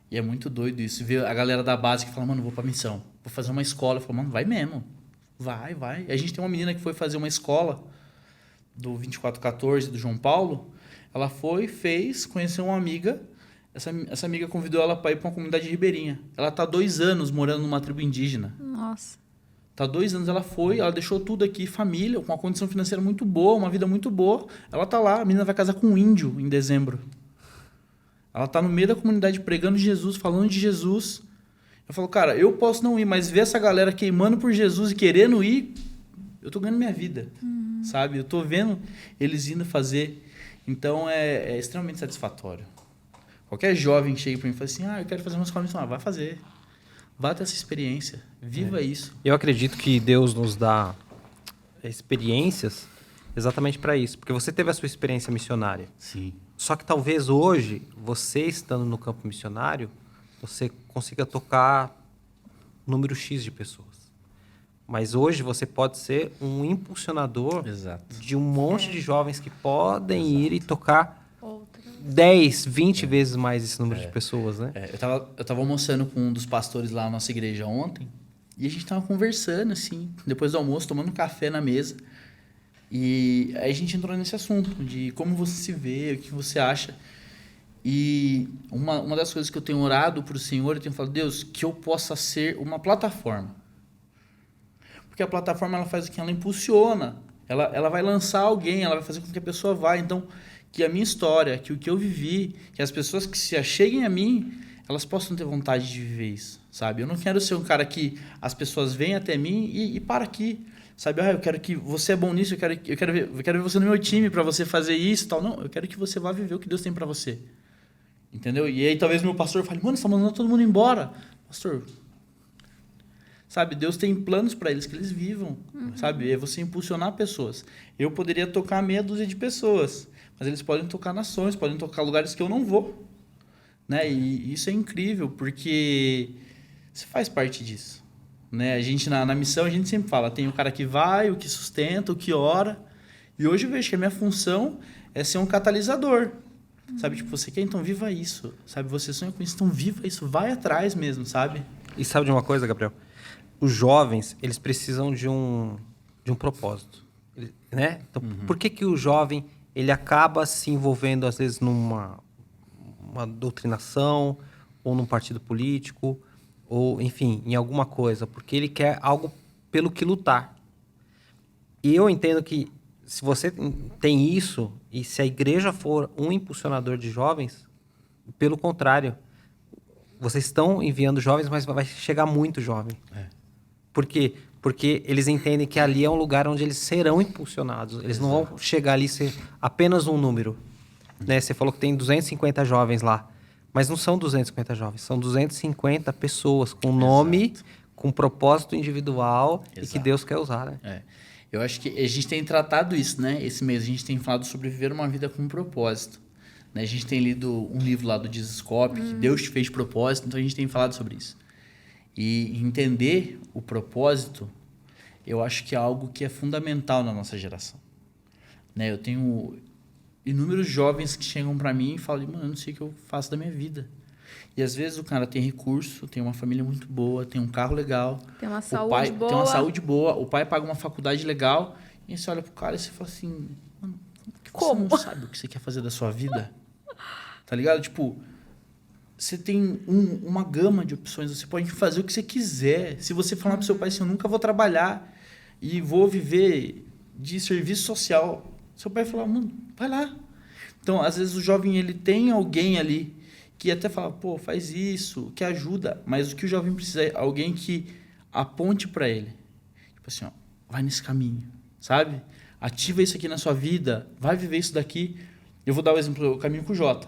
E é muito doido isso. Ver a galera da base que fala, mano, vou pra missão, vou fazer uma escola. Eu falo, mano, vai mesmo. Vai. A gente tem uma menina que foi fazer uma escola do 2414 do João Paulo. Ela foi, fez, conheceu uma amiga. Essa amiga convidou ela para ir para uma comunidade ribeirinha. Ela tá 2 anos morando numa tribo indígena. Nossa. Tá 2 anos, ela foi, ela deixou tudo aqui, família, com uma condição financeira muito boa, uma vida muito boa. Ela tá lá, a menina vai casar com um índio em dezembro. Ela tá no meio da comunidade pregando Jesus, falando de Jesus. Eu falo, cara, eu posso não ir, mas ver essa galera queimando por Jesus e querendo ir, eu tô ganhando minha vida, sabe? Eu tô vendo eles indo fazer. Então, é extremamente satisfatório. Qualquer jovem que chega para mim e fala assim, eu quero fazer uma escola missionária, vai fazer. Vá ter essa experiência, viva isso. Eu acredito que Deus nos dá experiências exatamente para isso, porque você teve a sua experiência missionária. Sim. Só que talvez hoje, você estando no campo missionário, você consiga tocar número X de pessoas. Mas hoje você pode ser um impulsionador Exato. de um monte de jovens que podem ir e tocar Outra. 10, 20 vezes mais esse número de pessoas, né? Eu tava almoçando com um dos pastores lá na nossa igreja ontem, e a gente tava conversando, assim, depois do almoço, tomando café na mesa. E aí a gente entrou nesse assunto de como você se vê, o que você acha. E uma das coisas que eu tenho orado para o Senhor, eu tenho falado, Deus, que eu possa ser uma plataforma. Porque a plataforma ela faz o que? Ela impulsiona. Ela vai lançar alguém, ela vai fazer com que a pessoa vá. Então, que a minha história, que o que eu vivi, que as pessoas que se acheguem a mim, elas possam ter vontade de viver isso, sabe? Eu não quero ser um cara que as pessoas vêm até mim e para aqui. Sabe, eu quero que você é bom nisso, eu quero ver você no meu time para você fazer isso e tal. Não, eu quero que você vá viver o que Deus tem para você. Entendeu? E aí talvez meu pastor fale, mano, você tá mandando todo mundo embora. Pastor, sabe, Deus tem planos para eles que eles vivam, sabe? É você impulsionar pessoas. Eu poderia tocar meia dúzia de pessoas, mas eles podem tocar nações, podem tocar lugares que eu não vou. Né? E isso é incrível, porque você faz parte disso. Né? A gente, na missão, a gente sempre fala, tem o cara que vai, o que sustenta, o que ora. E hoje eu vejo que a minha função é ser um catalisador. Sabe? Tipo, você quer, então viva isso. Sabe? Você sonha com isso, então viva isso. Vai atrás mesmo, sabe? E sabe de uma coisa, Gabriel? Os jovens, eles precisam de um propósito. Né? Então, por que o jovem ele acaba se envolvendo, às vezes, numa doutrinação ou num partido político ou, enfim, em alguma coisa? Porque ele quer algo pelo que lutar. E eu entendo que se você tem isso e se a igreja for um impulsionador de jovens, pelo contrário, vocês estão enviando jovens, mas vai chegar muito jovem. Por quê? Porque eles entendem que ali é um lugar onde eles serão impulsionados. Eles não vão chegar ali e ser apenas um número. Né? Você falou que tem 250 jovens lá. Mas não são 250 jovens, são 250 pessoas com nome, com propósito individual e que Deus quer usar. Né? Eu acho que a gente tem tratado isso, né? Esse mês a gente tem falado sobre viver uma vida com propósito. Né? A gente tem lido um livro lá do Dizescope, que Deus te fez propósito, então a gente tem falado sobre isso. E entender o propósito, eu acho que é algo que é fundamental na nossa geração. Né? inúmeros jovens que chegam para mim e falam, mano, eu não sei o que eu faço da minha vida. E às vezes o cara tem recurso, tem uma família muito boa, tem um carro legal. Tem uma o saúde pai boa. tem uma saúde boa, o pai paga uma faculdade legal. E você olha pro cara e você fala assim, mano, como? Você não sabe o que você quer fazer da sua vida? Tá ligado? Tipo, você tem uma gama de opções, você pode fazer o que você quiser. Se você falar pro seu pai assim, eu nunca vou trabalhar e vou viver de serviço social, seu pai vai falar, mano, vai lá. Então, às vezes o jovem, ele tem alguém ali que até fala, pô, faz isso, que ajuda. Mas o que o jovem precisa é alguém que aponte para ele. Tipo assim, ó, vai nesse caminho, sabe? Ativa isso aqui na sua vida, vai viver isso daqui. Eu vou dar o exemplo, o caminho com o Jota.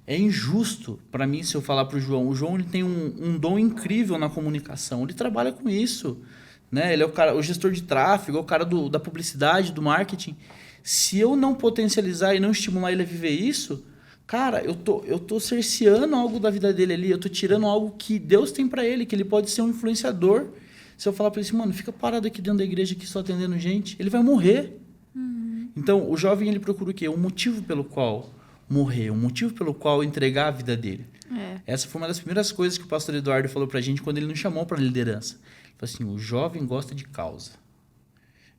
É injusto para mim se eu falar para o João ele tem um dom incrível na comunicação, ele trabalha com isso, né? Ele é o gestor de tráfego, é o cara da publicidade, do marketing. Se eu não potencializar e não estimular ele a viver isso, cara, eu tô cerceando algo da vida dele ali, eu tô tirando algo que Deus tem para ele, que ele pode ser um influenciador. Se eu falar para ele assim, mano, fica parado aqui dentro da igreja aqui só atendendo gente, ele vai morrer. Então, o jovem, ele procura o quê? Um motivo pelo qual morrer, um motivo pelo qual entregar a vida dele. Essa foi uma das primeiras coisas que o pastor Eduardo falou pra gente quando ele nos chamou para liderança. Ele falou assim, o jovem gosta de causa.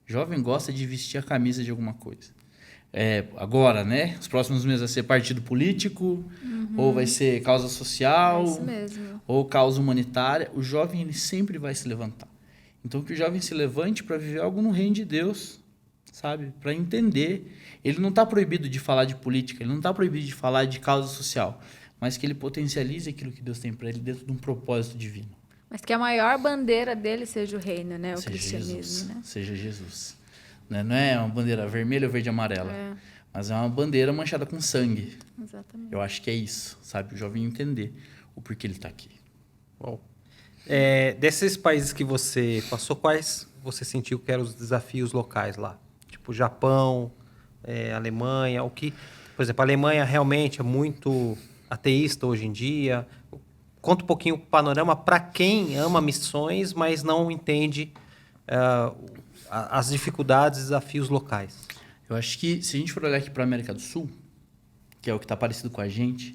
O jovem gosta de vestir a camisa de alguma coisa. Agora, né? Os próximos meses vai ser partido político, ou vai ser causa social, É isso mesmo. ou causa humanitária. O jovem, ele sempre vai se levantar. Então, que o jovem se levante para viver algo no reino de Deus, sabe? Para entender. Ele não está proibido de falar de política, ele não está proibido de falar de causa social, mas que ele potencialize aquilo que Deus tem para ele dentro de um propósito divino. Mas que a maior bandeira dele seja o reino, né? O Seja cristianismo, Jesus, né? seja Jesus. Não é uma bandeira vermelha ou verde e amarela, mas é uma bandeira manchada com sangue. Exatamente. Eu acho que é isso, sabe? O jovem entender o porquê ele está aqui. Bom, desses países que você passou, quais você sentiu que eram os desafios locais lá? Tipo, Japão, Alemanha, por exemplo, a Alemanha realmente é muito ateísta hoje em dia. Conta um pouquinho o panorama para quem ama missões, mas não entende as dificuldades e desafios locais. Eu acho que se a gente for olhar aqui para a América do Sul, que é o que está parecido com a gente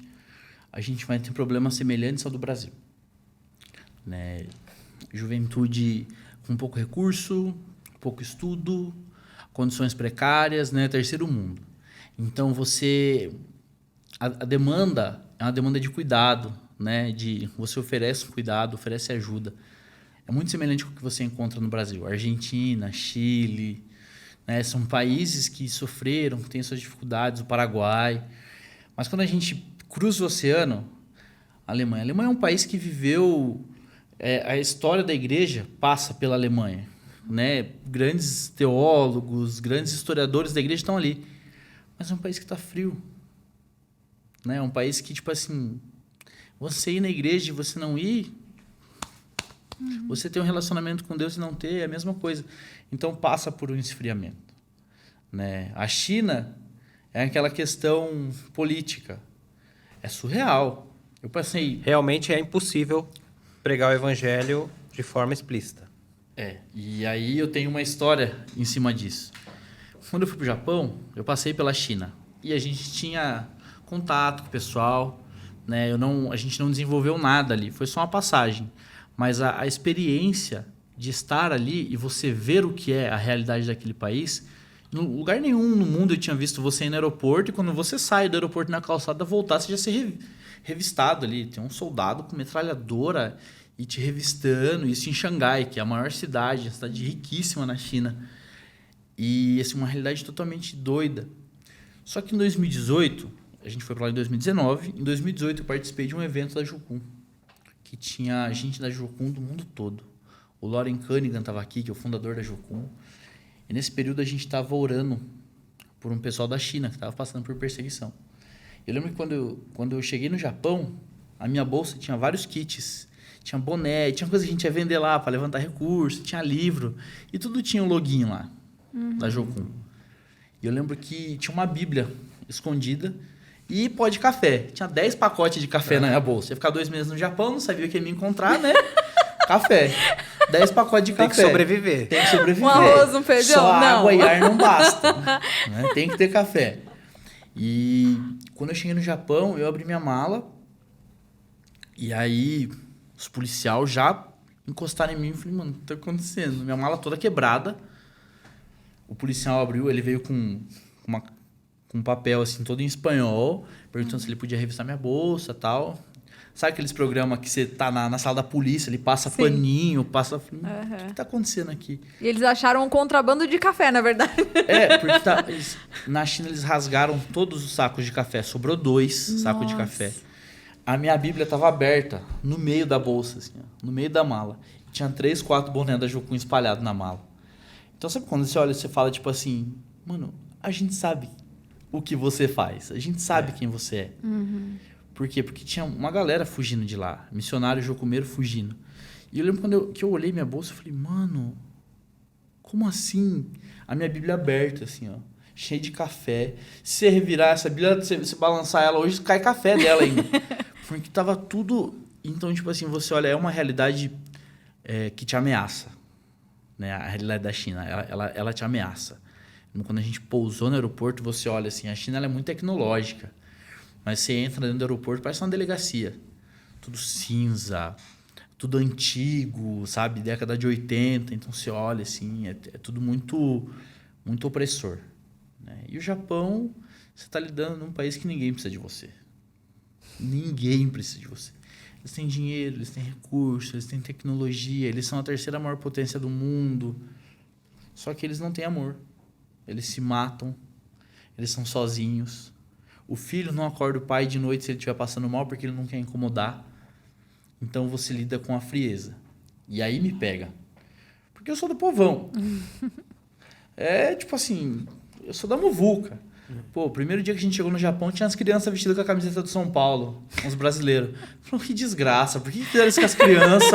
vai ter problemas semelhantes ao do Brasil. Né? Juventude com pouco recurso, pouco estudo, condições precárias, né? Terceiro mundo. Então, a demanda é uma demanda de cuidado, né? Você oferece cuidado, oferece ajuda. É muito semelhante com o que você encontra no Brasil. Argentina, Chile, né? São países que sofreram, que têm suas dificuldades, o Paraguai. Mas quando a gente cruza o oceano, a Alemanha é um país que viveu... a história da igreja passa pela Alemanha. Né? Grandes teólogos, grandes historiadores da igreja estão ali. Mas é um país que está frio. Né? É um país que, tipo assim, você ir na igreja e você não ir, você ter um relacionamento com Deus e não ter, é a mesma coisa. Então, passa por um esfriamento. Né? A China é aquela questão política. É surreal. Eu passei... Realmente é impossível pregar o evangelho de forma explícita. E aí eu tenho uma história em cima disso. Quando eu fui para o Japão, eu passei pela China. E a gente tinha contato com o pessoal, né? A gente não desenvolveu nada ali, foi só uma passagem. Mas a experiência de estar ali e você ver o que é a realidade daquele país, em lugar nenhum no mundo eu tinha visto você ir no aeroporto e quando você sai do aeroporto na calçada, voltar, você já ser revistado ali. Tem um soldado com metralhadora e te revistando, isso em Xangai, que é a maior cidade, uma cidade riquíssima na China. E assim, uma realidade totalmente doida. Só que em 2018, a gente foi para lá em 2019, em 2018 eu participei de um evento da Jucum, que tinha gente da Jucum do mundo todo. O Loren Cunningham estava aqui, que é o fundador da Jucum. E nesse período a gente estava orando por um pessoal da China que estava passando por perseguição. Eu lembro que quando eu cheguei no Japão, a minha bolsa tinha vários kits. Tinha boné, tinha coisa que a gente ia vender lá para levantar recurso, tinha livro. E tudo tinha um login lá, da Jocum. E eu lembro que tinha uma Bíblia escondida e pó de café. Tinha 10 pacotes de café na minha bolsa. Eu ia ficar 2 meses no Japão, não sabia o que ia me encontrar, né? Café. 10 pacotes de café. Tem que sobreviver. Tem que sobreviver. Um arroz, um feijão? Só não. água e ar não basta. Né? Tem que ter café. E quando eu cheguei no Japão, eu abri minha mala e aí os policiais já encostaram em mim e falei, mano, o que tá acontecendo? Minha mala toda quebrada. O policial abriu, ele veio com um papel assim, todo em espanhol, perguntando se ele podia revistar minha bolsa e tal. Sabe aqueles programas que você tá na sala da polícia, ele passa paninho, passa... O que tá acontecendo aqui? E eles acharam um contrabando de café, na verdade. Porque na China eles rasgaram todos os sacos de café. Sobrou 2 sacos de café. A minha Bíblia estava aberta no meio da bolsa, assim, ó, no meio da mala. E tinha 3, 4 bonés da Jocum espalhados na mala. Então, sabe quando você olha e você fala, tipo assim... Mano, a gente sabe o que você faz. A gente sabe quem você é. Por quê? Porque tinha uma galera fugindo de lá. Missionário jocumeiro fugindo. E eu lembro quando eu olhei minha bolsa, eu falei, mano, como assim? A minha Bíblia aberta, assim, ó. Cheia de café. Se você revirar essa Bíblia, se você balançar ela hoje, cai café dela ainda. Porque tava tudo... Então, tipo assim, você olha, é uma realidade que te ameaça. Né? A realidade da China, ela te ameaça. Quando a gente pousou no aeroporto, você olha assim, a China ela é muito tecnológica. Mas você entra dentro do aeroporto, parece uma delegacia. Tudo cinza, tudo antigo, sabe? Década de 80. Então você olha assim, é tudo muito, muito opressor. Né? E o Japão, você está lidando num país que ninguém precisa de você. Ninguém precisa de você. Eles têm dinheiro, eles têm recursos, eles têm tecnologia, eles são a 3ª maior potência do mundo. Só que eles não têm amor. Eles se matam, eles são sozinhos. O filho não acorda o pai de noite se ele estiver passando mal porque ele não quer incomodar. Então você lida com a frieza. E aí me pega. Porque eu sou do povão. Tipo assim, eu sou da muvuca. Pô, o primeiro dia que a gente chegou no Japão tinha as crianças vestidas com a camiseta do São Paulo. Uns brasileiros. Falei, que desgraça, por que fizeram isso com as crianças?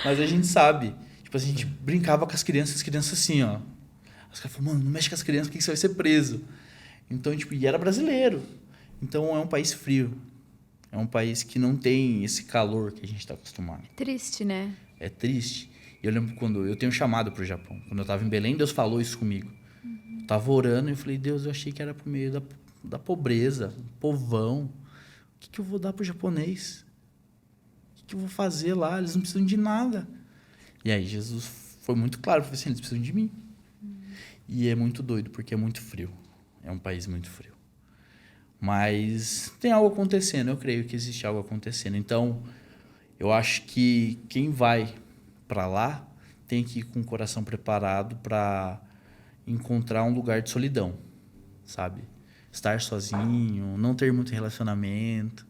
Mas a gente sabe. Tipo, a gente brincava com as crianças assim, ó. Os caras falaram, mano, não mexe com as crianças porque você vai ser preso. Então, tipo, e era brasileiro. Então, é um país frio. É um país que não tem esse calor que a gente está acostumado. Triste, né? É triste. E eu lembro quando eu tenho chamado para o Japão. Quando eu estava em Belém, Deus falou isso comigo. Eu tava orando e eu falei, Deus, eu achei que era por meio da pobreza, povão. O que eu vou dar pro japonês? O que eu vou fazer lá? Eles não precisam de nada. E aí, Jesus foi muito claro. Falei assim, eles precisam de mim. E é muito doido, porque é muito frio. É um país muito frio. Mas tem algo acontecendo. Eu creio que existe algo acontecendo. Então, eu acho que quem vai para lá tem que ir com o coração preparado para encontrar um lugar de solidão, sabe? Estar sozinho, não ter muito relacionamento.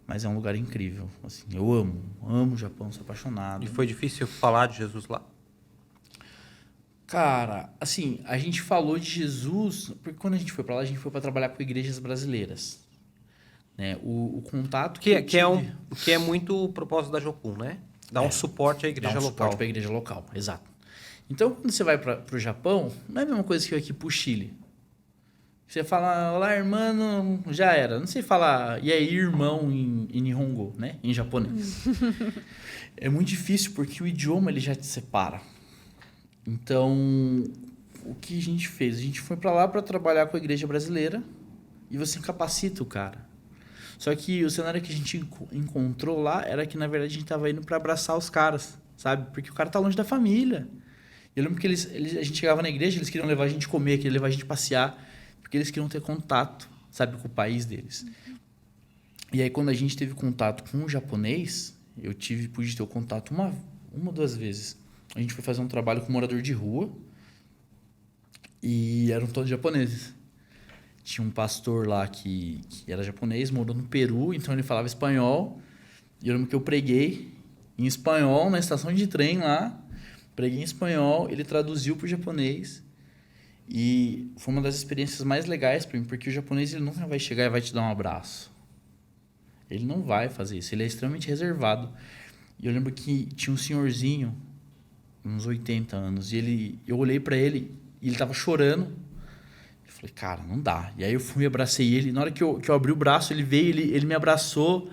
Mas é um lugar incrível. Assim, eu amo o Japão, sou apaixonado. E foi difícil falar de Jesus lá? Cara, assim, a gente falou de Jesus, porque quando a gente foi para lá, a gente foi para trabalhar com igrejas brasileiras. Né? O contato que é muito o propósito da Jocum, né? Dar um suporte à igreja local. Suporte para a igreja local, exato. Então, quando você vai para o Japão, não é a mesma coisa que eu aqui para o Chile. Você fala, olá, irmão, já era. Não sei falar, e aí, irmão, em Nihongo, né? Em japonês. É muito difícil, porque o idioma ele já te separa. Então, o que a gente fez? A gente foi para lá para trabalhar com a igreja brasileira e você capacita o cara. Só que o cenário que a gente encontrou lá era que, na verdade, a gente estava indo para abraçar os caras, sabe? Porque o cara tá longe da família. Eu lembro que a gente chegava na igreja, eles queriam levar a gente comer, queriam levar a gente passear, porque eles queriam ter contato, sabe, com o país deles. E aí, quando a gente teve contato com o japonês, pude ter o contato uma ou 2 vezes. A gente foi fazer um trabalho com um morador de rua e eram todos japoneses. Tinha um pastor lá que era japonês, morou no Peru, então ele falava espanhol. E eu lembro que eu preguei em espanhol na estação de trem lá. Preguei em espanhol, ele traduziu para o japonês. E foi uma das experiências mais legais para mim, porque o japonês ele nunca vai chegar e vai te dar um abraço. Ele não vai fazer isso, ele é extremamente reservado. E eu lembro que tinha um senhorzinho, uns 80 anos, e eu olhei para ele e ele tava chorando. Eu falei, cara, não dá. E aí eu fui e abracei ele. E na hora que eu abri o braço, ele veio, ele me abraçou.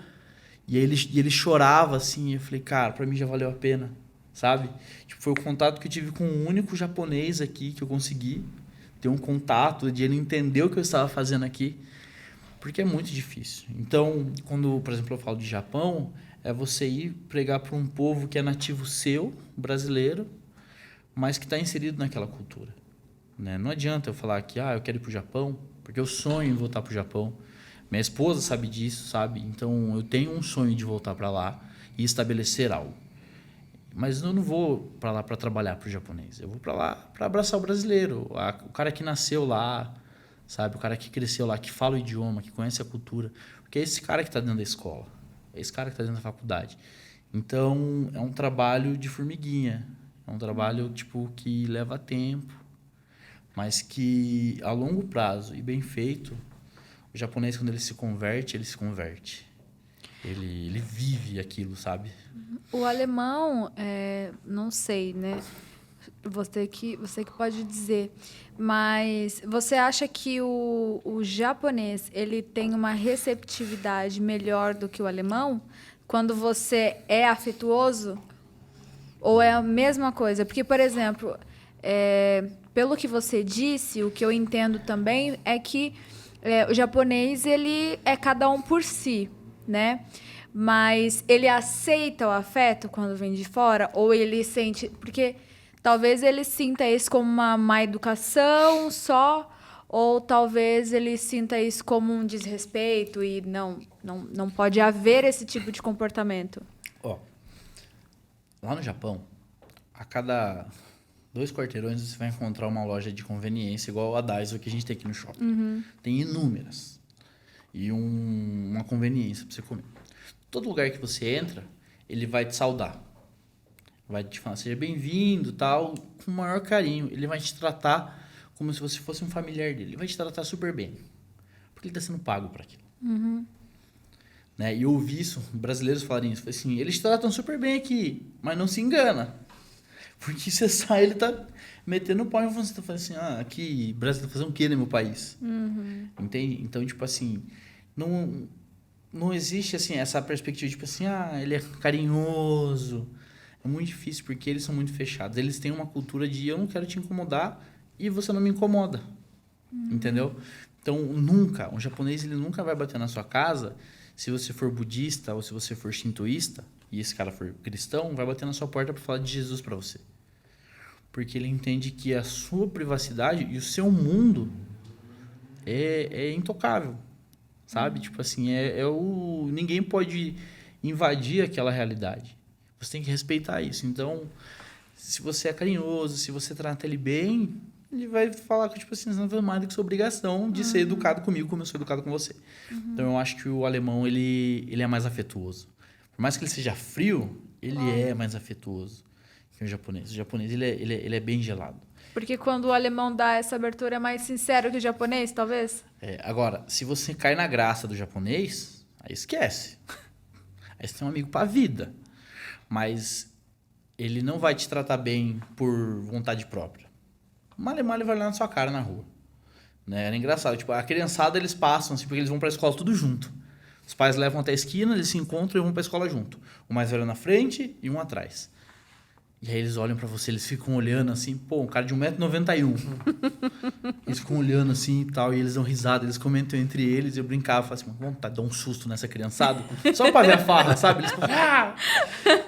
E aí ele chorava assim. E eu falei, cara, para mim já valeu a pena, sabe? Tipo, foi o contato que eu tive com o único japonês aqui que eu consegui ter um contato, de ele entender o que eu estava fazendo aqui, porque é muito difícil. Então, quando, por exemplo, eu falo de Japão, é você ir pregar para um povo que é nativo seu, brasileiro, mas que está inserido naquela cultura. Né? Não adianta eu falar que eu quero ir para o Japão, porque eu sonho em voltar para o Japão. Minha esposa sabe disso, sabe? Então, eu tenho um sonho de voltar para lá e estabelecer algo. Mas eu não vou para lá para trabalhar para o japonês. Eu vou para lá para abraçar o brasileiro, o cara que nasceu lá, sabe? O cara que cresceu lá, que fala o idioma, que conhece a cultura. Porque é esse cara que está dentro da escola. É esse cara que está dentro da faculdade. Então, é um trabalho de formiguinha. É um trabalho tipo que leva tempo, mas que a longo prazo e bem feito, o japonês, quando ele se converte, ele se converte. Ele vive aquilo, sabe? O alemão, não sei, né? Você que pode dizer. Mas você acha que o japonês ele tem uma receptividade melhor do que o alemão? Quando você é afetuoso? Ou é a mesma coisa? Porque, por exemplo, pelo que você disse, o que eu entendo também é que o japonês ele é cada um por si, né? Mas ele aceita o afeto quando vem de fora? Ou ele sente... Porque talvez ele sinta isso como uma má educação só, ou talvez ele sinta isso como um desrespeito e não pode haver esse tipo de comportamento. Lá no Japão, a cada 2 quarteirões você vai encontrar uma loja de conveniência igual a Daiso que a gente tem aqui no shopping. Uhum. Tem inúmeras. E uma conveniência para você comer. Todo lugar que você entra, ele vai te saudar. Vai te falar, seja bem-vindo, tal, com o maior carinho. Ele vai te tratar como se você fosse um familiar dele. Ele vai te tratar super bem. Porque ele está sendo pago para aquilo. Uhum. Né? E eu ouvi isso, brasileiros falarem isso. Falei assim, eles te tratam super bem aqui, mas não se engana. Porque você sai, ele tá metendo o pau em você. Tá falando assim, aqui, Brasil tá fazendo o quê no meu país? Uhum. Entende? Então, tipo assim, não existe assim essa perspectiva, tipo assim, ele é carinhoso. É muito difícil, porque eles são muito fechados. Eles têm uma cultura de eu não quero te incomodar e você não me incomoda. Entendeu? Então, um japonês, ele nunca vai bater na sua casa se você for budista ou se você for shintoísta e esse cara for cristão, vai bater na sua porta para falar de Jesus para você. Porque ele entende que a sua privacidade e o seu mundo é intocável. Sabe? Tipo assim, ninguém pode invadir aquela realidade. Você tem que respeitar isso. Então, se você é carinhoso, se você trata ele bem, ele vai falar que, tipo assim, você não faz mais do que sua obrigação de ser educado comigo como eu sou educado com você. Então, eu acho que o alemão, ele é mais afetuoso. Por mais que ele seja frio, ele é mais afetuoso que o japonês. O japonês, ele é bem gelado. Porque quando o alemão dá essa abertura é mais sincero que o japonês, talvez? Agora, se você cai na graça do japonês, aí esquece. Aí você tem um amigo pra vida. Mas ele não vai te tratar bem por vontade própria. O alemão, ele vai olhar na sua cara na rua. Né? Era engraçado. Tipo, a criançada, eles passam, assim, porque eles vão pra escola tudo junto. Os pais levam até a esquina, eles se encontram e vão pra escola junto. O mais velho na frente e um atrás. E aí eles olham pra você, eles ficam olhando assim, um cara de 1,91 m. Eles ficam olhando assim e tal, e eles dão risada, eles comentam entre eles, e eu brincava, falava assim, vamos dar um susto nessa criançada, só pra ver a farra, sabe? Eles ficam,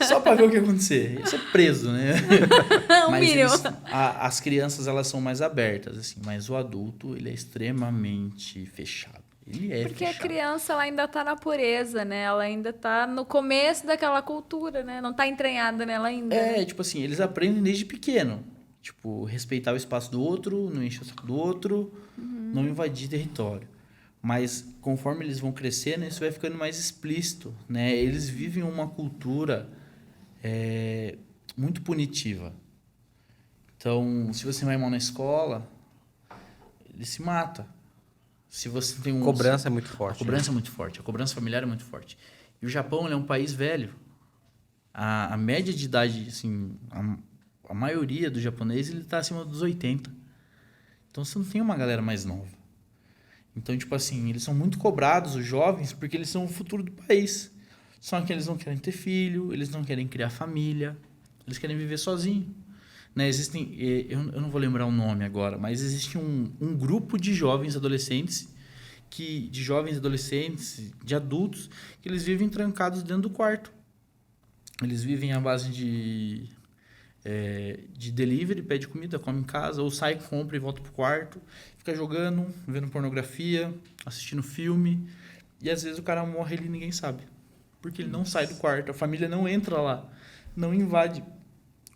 só pra ver o que ia acontecer. Isso é preso, né? Mas as crianças, elas são mais abertas, assim, mas o adulto, ele é extremamente fechado. Ele é porque fechado. A criança ela ainda está na pureza, né? Ela ainda está no começo daquela cultura, né? Não está entranhada nela ainda. Né? Tipo assim, eles aprendem desde pequeno. Tipo, respeitar o espaço do outro, não encher o saco do outro, não invadir território. Mas conforme eles vão crescendo, isso vai ficando mais explícito, né? Eles vivem uma cultura muito punitiva. Então, se você vai mal na escola, ele se mata. Se você tem Cobrança é muito forte. A cobrança é muito forte. A cobrança familiar é muito forte. E o Japão, ele é um país velho. A média de idade, assim, a maioria do japonês, ele está acima dos 80. Então, você não tem uma galera mais nova. Então, tipo assim, eles são muito cobrados, os jovens, porque eles são o futuro do país. Só que eles não querem ter filho, eles não querem criar família, eles querem viver sozinho. né, existem, eu não vou lembrar o nome agora, mas existe um grupo de jovens adolescentes, de adultos, que eles vivem trancados dentro do quarto. Eles vivem à base de delivery, pede comida, come em casa, ou sai, compra e volta pro quarto, fica jogando, vendo pornografia, assistindo filme, e às vezes o cara morre e ninguém sabe, porque ele não sai do quarto, a família não entra lá, não invade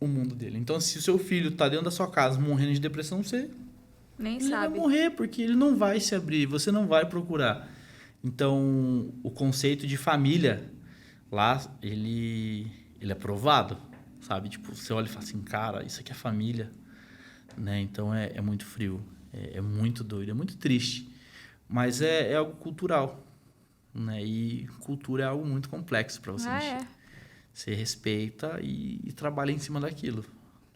o mundo dele. Então, se o seu filho tá dentro da sua casa morrendo de depressão, Nem ele sabe. vai morrer, porque ele não vai se abrir, você não vai procurar. Então, o conceito de família lá, ele é provado, sabe? Tipo, você olha e fala assim, cara, isso aqui é família, né? Então, é muito frio, é muito doido, é muito triste, mas é algo cultural, né? E cultura é algo muito complexo para você mexer. Você respeita e trabalha em cima daquilo.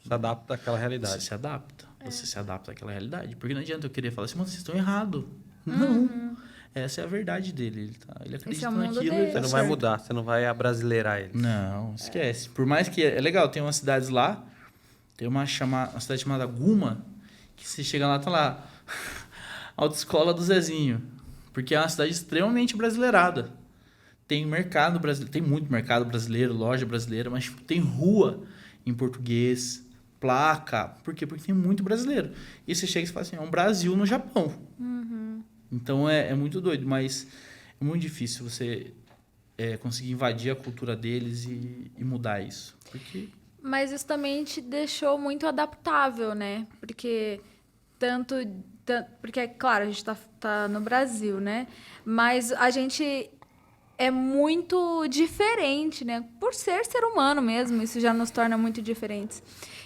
Se adapta àquela realidade. Você se adapta. Você se adapta àquela realidade. Porque não adianta eu querer falar assim, mas vocês estão errados. Não. Essa é a verdade dele. Ele acredita naquilo. Dele. Você não vai mudar, você não vai abrasileirar ele. Não, esquece. Por mais que... É legal, tem umas cidades lá, tem uma cidade chamada Guma, que você chega lá, tá lá, autoescola do Zezinho. Porque é uma cidade extremamente brasileirada. Tem mercado brasileiro, tem muito mercado brasileiro, loja brasileira, mas tem rua em português, placa. Por quê? Porque tem muito brasileiro. E você chega e fala assim, é um Brasil no Japão. Então é muito doido, mas é muito difícil você conseguir invadir a cultura deles e mudar isso. Mas isso também te deixou muito adaptável, né? Porque porque, claro, a gente tá no Brasil, né? Mas a gente é muito diferente, né? Por ser humano mesmo, isso já nos torna muito diferentes.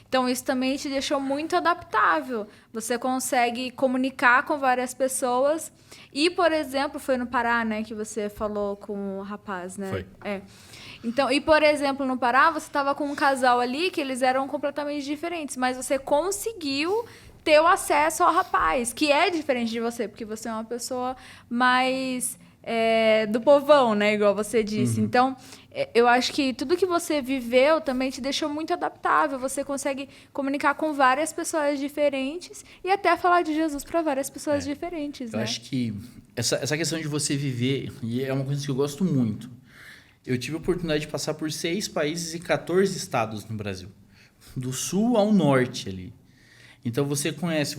Então, isso também te deixou muito adaptável. Você consegue comunicar com várias pessoas. E, por exemplo, foi no Pará, né? Que você falou com o rapaz, né? Foi. Então, e, por exemplo, no Pará, você estava com um casal ali que eles eram completamente diferentes. Mas você conseguiu ter o acesso ao rapaz, que é diferente de você. Porque você é uma pessoa mais... do povão, né? Igual você disse. Então, eu acho que tudo que você viveu também te deixou muito adaptável. Você consegue comunicar com várias pessoas diferentes e até falar de Jesus para várias pessoas diferentes, né? Eu acho que essa questão de você viver, e é uma coisa que eu gosto muito. Eu tive a oportunidade de passar por 6 países e 14 estados no Brasil. Do sul ao norte ali. Então, você conhece,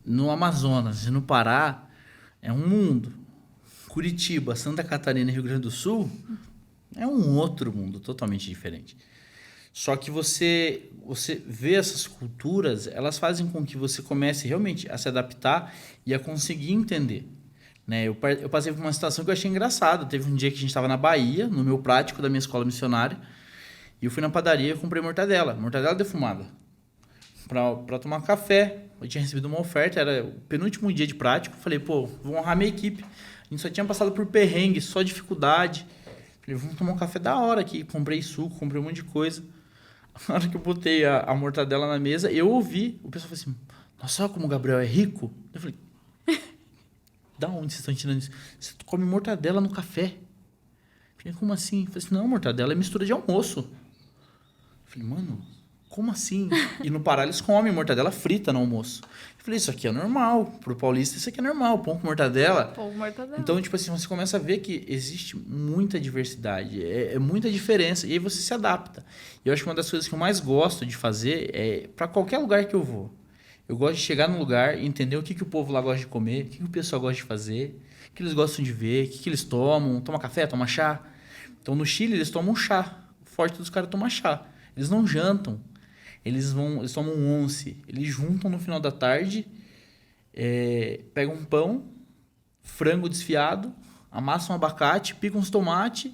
no Amazonas e no Pará, é um mundo. Curitiba, Santa Catarina e Rio Grande do Sul é um outro mundo totalmente diferente. Só que você vê essas culturas, elas fazem com que você comece realmente a se adaptar e a conseguir entender. Né? Eu passei por uma situação que eu achei engraçada. Teve um dia que a gente estava na Bahia, no meu prático da minha escola missionária, e eu fui na padaria e comprei mortadela defumada, para tomar café. Eu tinha recebido uma oferta, era o penúltimo dia de prático. Falei, pô, vou honrar minha equipe. A gente só tinha passado por perrengue, só dificuldade. Falei, vamos tomar um café da hora aqui. Comprei suco, comprei um monte de coisa. Na hora que eu botei a mortadela na mesa, eu ouvi. O pessoal falou assim, nossa, olha como o Gabriel é rico. Eu falei, da onde vocês estão tirando isso? Você come mortadela no café. Eu falei, como assim? Eu falei assim, não, mortadela é mistura de almoço. Eu falei, mano, como assim? E no Pará eles comem mortadela frita no almoço. Eu falei, isso aqui é normal. Pro paulista isso aqui é normal. Pão com mortadela. Pão com mortadela. Então, tipo assim, você começa a ver que existe muita diversidade. É muita diferença. E aí você se adapta. E eu acho que uma das coisas que eu mais gosto de fazer é para qualquer lugar que eu vou. Eu gosto de chegar num lugar e entender o que o povo lá gosta de comer, o que o pessoal gosta de fazer, o que eles gostam de ver, o que eles tomam. Toma café, toma chá. Então, no Chile, eles tomam chá. O forte dos caras toma chá. Eles não jantam. Eles tomam um once, eles juntam no final da tarde, pegam um pão, frango desfiado, amassam um abacate, picam uns tomates,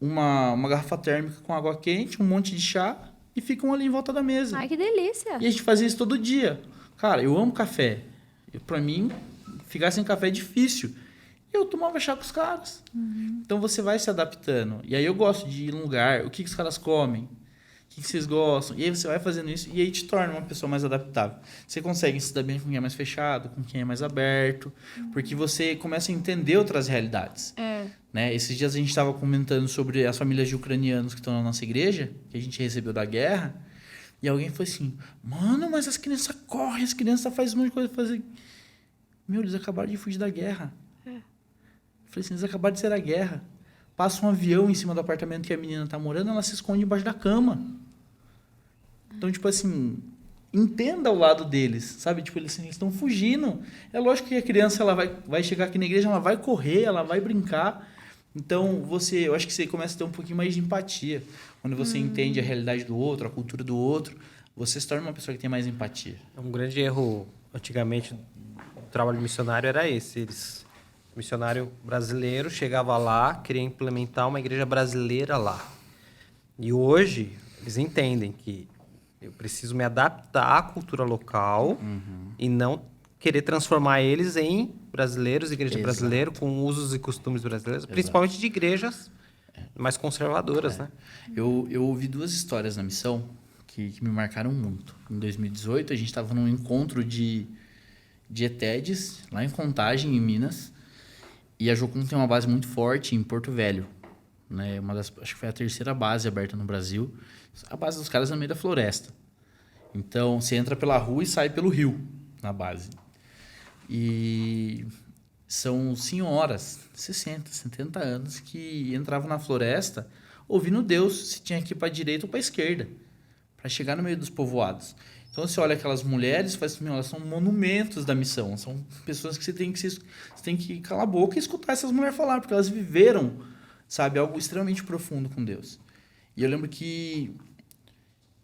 uma garrafa térmica com água quente, um monte de chá e ficam ali em volta da mesa. Ai, que delícia! E a gente fazia isso todo dia. Cara, eu amo café. Pra mim, ficar sem café é difícil. Eu tomava chá com os caras. Então você vai se adaptando. E aí eu gosto de ir num lugar, o que os caras comem. O que vocês gostam? E aí você vai fazendo isso e aí te torna uma pessoa mais adaptável. Você consegue se dar bem com quem é mais fechado, com quem é mais aberto, porque você começa a entender outras realidades. Né? Esses dias a gente estava comentando sobre as famílias de ucranianos que estão na nossa igreja, que a gente recebeu da guerra, E alguém foi assim, mano, mas as crianças correm, as crianças fazem um monte de coisa. Fazer... Meu, eles acabaram de fugir da guerra. Eu falei assim, eles acabaram de sair da guerra. Passa um avião em cima do apartamento que a menina tá morando, ela se esconde embaixo da cama. Então, tipo assim, entenda o lado deles, sabe? Tipo, eles estão fugindo. É lógico que a criança ela vai chegar aqui na igreja, ela vai correr, ela vai brincar. Então, eu acho que você começa a ter um pouquinho mais de empatia. Quando você entende a realidade do outro, a cultura do outro, você se torna uma pessoa que tem mais empatia. Um grande erro, antigamente, do trabalho missionário era esse. O missionário brasileiro chegava lá, queria implementar uma igreja brasileira lá. E hoje, eles entendem que eu preciso me adaptar à cultura local e não querer transformar eles em brasileiros, igreja brasileira, com usos e costumes brasileiros, principalmente de igrejas mais conservadoras, né? Eu ouvi 2 histórias na missão que me marcaram muito. Em 2018, a gente estava num encontro de ETEDs, lá em Contagem, em Minas, e a Jocum tem uma base muito forte em Porto Velho, né? Acho que foi a 3ª base aberta no Brasil. A base dos caras é no meio da floresta. Então, você entra pela rua e sai pelo rio, na base. E são senhoras, 60, 70 anos, que entravam na floresta ouvindo Deus, se tinha que ir para a direita ou para a esquerda, para chegar no meio dos povoados. Então, você olha aquelas mulheres e fala assim, elas são monumentos da missão, são pessoas que você tem que calar a boca e escutar essas mulheres falar, porque elas viveram, sabe, algo extremamente profundo com Deus. E eu lembro que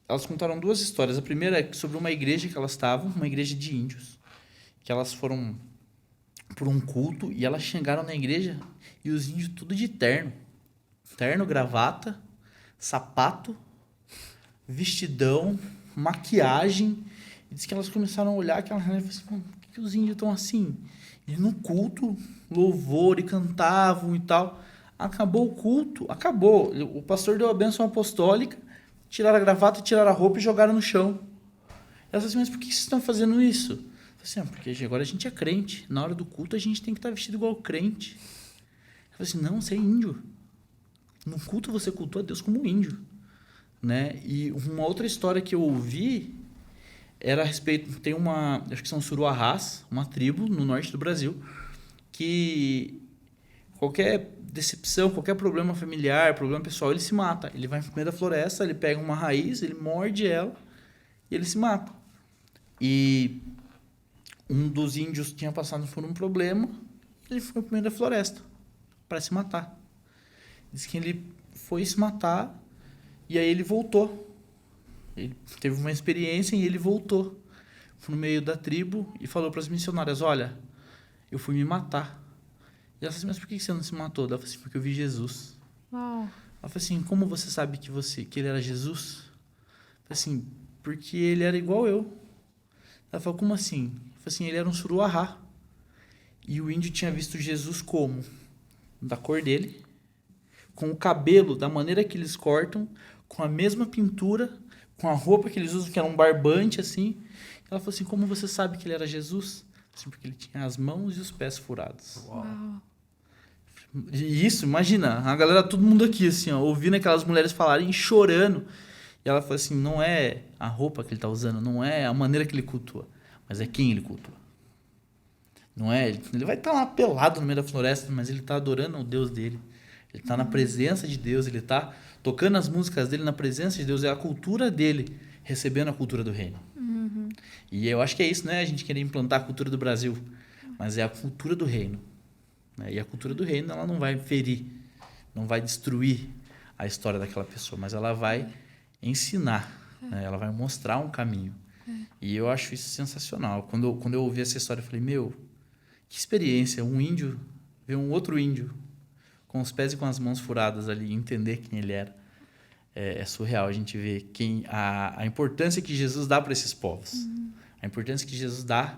elas contaram 2 histórias. A primeira é sobre uma igreja que elas estavam, uma igreja de índios, que elas foram por um culto e elas chegaram na igreja e os índios tudo de terno. Terno, gravata, sapato, vestidão, maquiagem. E diz que elas começaram a olhar aquela realidade e falaram assim, por que os índios estão assim? E no culto, louvor, e cantavam e tal. Acabou o culto, acabou. O pastor deu a bênção apostólica, tiraram a gravata, tiraram a roupa e jogaram no chão. Elas falaram assim, mas por que vocês estão fazendo isso? Eu falei assim, porque agora a gente é crente. Na hora do culto a gente tem que estar vestido igual crente. Eu falei assim, não, você é índio. No culto você cultua a Deus como índio. Né? E uma outra história que eu ouvi era a respeito... Tem acho que são Suruarrás, uma tribo no norte do Brasil, que qualquer decepção, qualquer problema familiar, problema pessoal, ele se mata. Ele vai no meio da floresta, ele pega uma raiz, ele morde ela e ele se mata. E um dos índios tinha passado por um problema, ele foi pro meio da floresta para se matar. Diz que ele foi se matar e aí ele voltou. Ele teve uma experiência e ele voltou no meio da tribo e falou para as missionárias, olha, eu fui me matar. E ela falou assim, mas por que você não se matou? Ela falou assim, porque eu vi Jesus. Uau. Ela falou assim, como você sabe que ele era Jesus? Eu falei assim, porque ele era igual eu. Ela falou, como assim? Eu falei assim, ele era um suruarrá. E o índio tinha visto Jesus como? Da cor dele, com o cabelo, da maneira que eles cortam, com a mesma pintura, com a roupa que eles usam, que era um barbante, assim. Ela falou assim, como você sabe que ele era Jesus? Assim, porque ele tinha as mãos e os pés furados. Uau. E isso, imagina, a galera, todo mundo aqui, assim, ó, ouvindo aquelas mulheres falarem, chorando. E ela falou assim, não é a roupa que ele está usando, não é a maneira que ele cultua, mas é quem ele cultua. Não é, ele vai estar lá pelado no meio da floresta, mas ele está adorando o Deus dele. Ele está na presença de Deus, ele está tocando as músicas dele na presença de Deus, é a cultura dele, recebendo a cultura do reino. Uhum. E eu acho que é isso, né? A gente querer implantar a cultura do Brasil, mas é a cultura do reino. Né? E a cultura do reino, ela não vai ferir, não vai destruir a história daquela pessoa, mas ela vai ensinar, né? Ela vai mostrar um caminho. E eu acho isso sensacional. Quando eu ouvi essa história, eu falei, meu, que experiência, um índio ver um outro índio com os pés e com as mãos furadas ali, entender quem ele era. É surreal a gente ver a importância que Jesus dá para esses povos. A importância que Jesus dá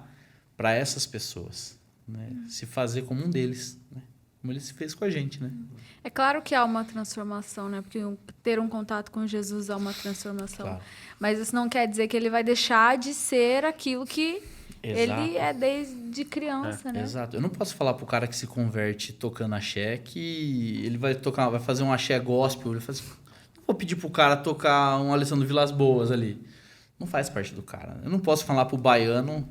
para essas pessoas. Né? Se fazer como um deles. Né? Como ele se fez com a gente. Né? É claro que há uma transformação, né? Porque ter um contato com Jesus é uma transformação. Claro. Mas isso não quer dizer que ele vai deixar de ser aquilo que Exato. ele é desde criança, né? Exato. Eu não posso falar pro cara que se converte tocando axé que ele vai fazer um axé gospel. Ele faz, não vou pedir pro cara tocar um Alessandro Vilas Boas ali. Não faz parte do cara. Eu não posso falar pro baiano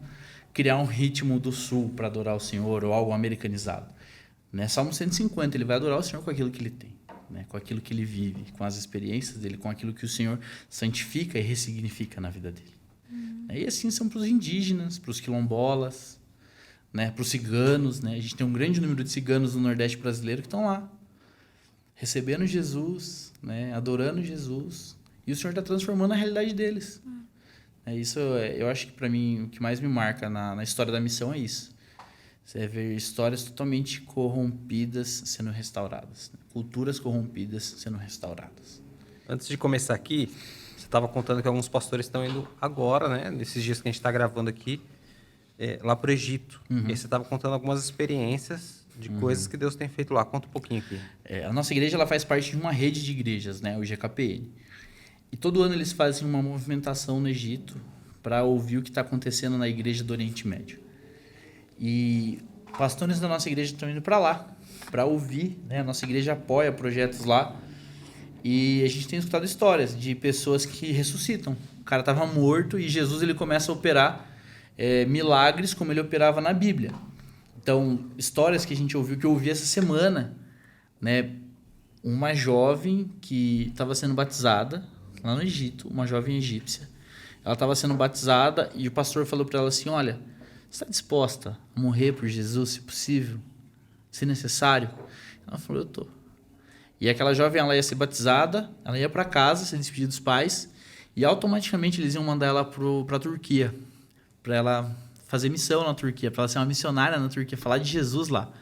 criar um ritmo do sul para adorar o Senhor ou algo americanizado. Né? Salmo 150, ele vai adorar o Senhor com aquilo que ele tem, né? Com aquilo que ele vive, com as experiências dele, com aquilo que o Senhor santifica e ressignifica na vida dele. E assim são para os indígenas, para os quilombolas, né? Para os ciganos. Né? A gente tem um grande número de ciganos no Nordeste brasileiro que estão lá, recebendo Jesus, né? Adorando Jesus, e o Senhor está transformando a realidade deles. Isso, eu acho que para mim o que mais me marca na história da missão é isso. Você é ver histórias totalmente corrompidas sendo restauradas, né? Culturas corrompidas sendo restauradas. Antes de começar aqui, você estava contando que alguns pastores estão indo agora, né? Nesses dias que a gente está gravando aqui, lá para o Egito. E aí você estava contando algumas experiências de coisas que Deus tem feito lá. Conta um pouquinho aqui. A nossa igreja ela faz parte de uma rede de igrejas, né? O GKPN. E todo ano eles fazem uma movimentação no Egito para ouvir o que está acontecendo na igreja do Oriente Médio. E pastores da nossa igreja estão indo para lá, para ouvir, né? A nossa igreja apoia projetos lá. E a gente tem escutado histórias de pessoas que ressuscitam. O cara estava morto e Jesus ele começa a operar milagres como ele operava na Bíblia. Então, histórias que a gente ouviu, que eu ouvi essa semana, né? Uma jovem que estava sendo batizada lá no Egito, uma jovem egípcia. Ela estava sendo batizada e o pastor falou para ela assim, olha, você está disposta a morrer por Jesus, se possível, se necessário? Ela falou, eu estou. E aquela jovem ela ia ser batizada, ela ia para casa, se despedir dos pais, e automaticamente eles iam mandar ela para a Turquia, para ela fazer missão na Turquia, para ela ser uma missionária na Turquia, falar de Jesus lá.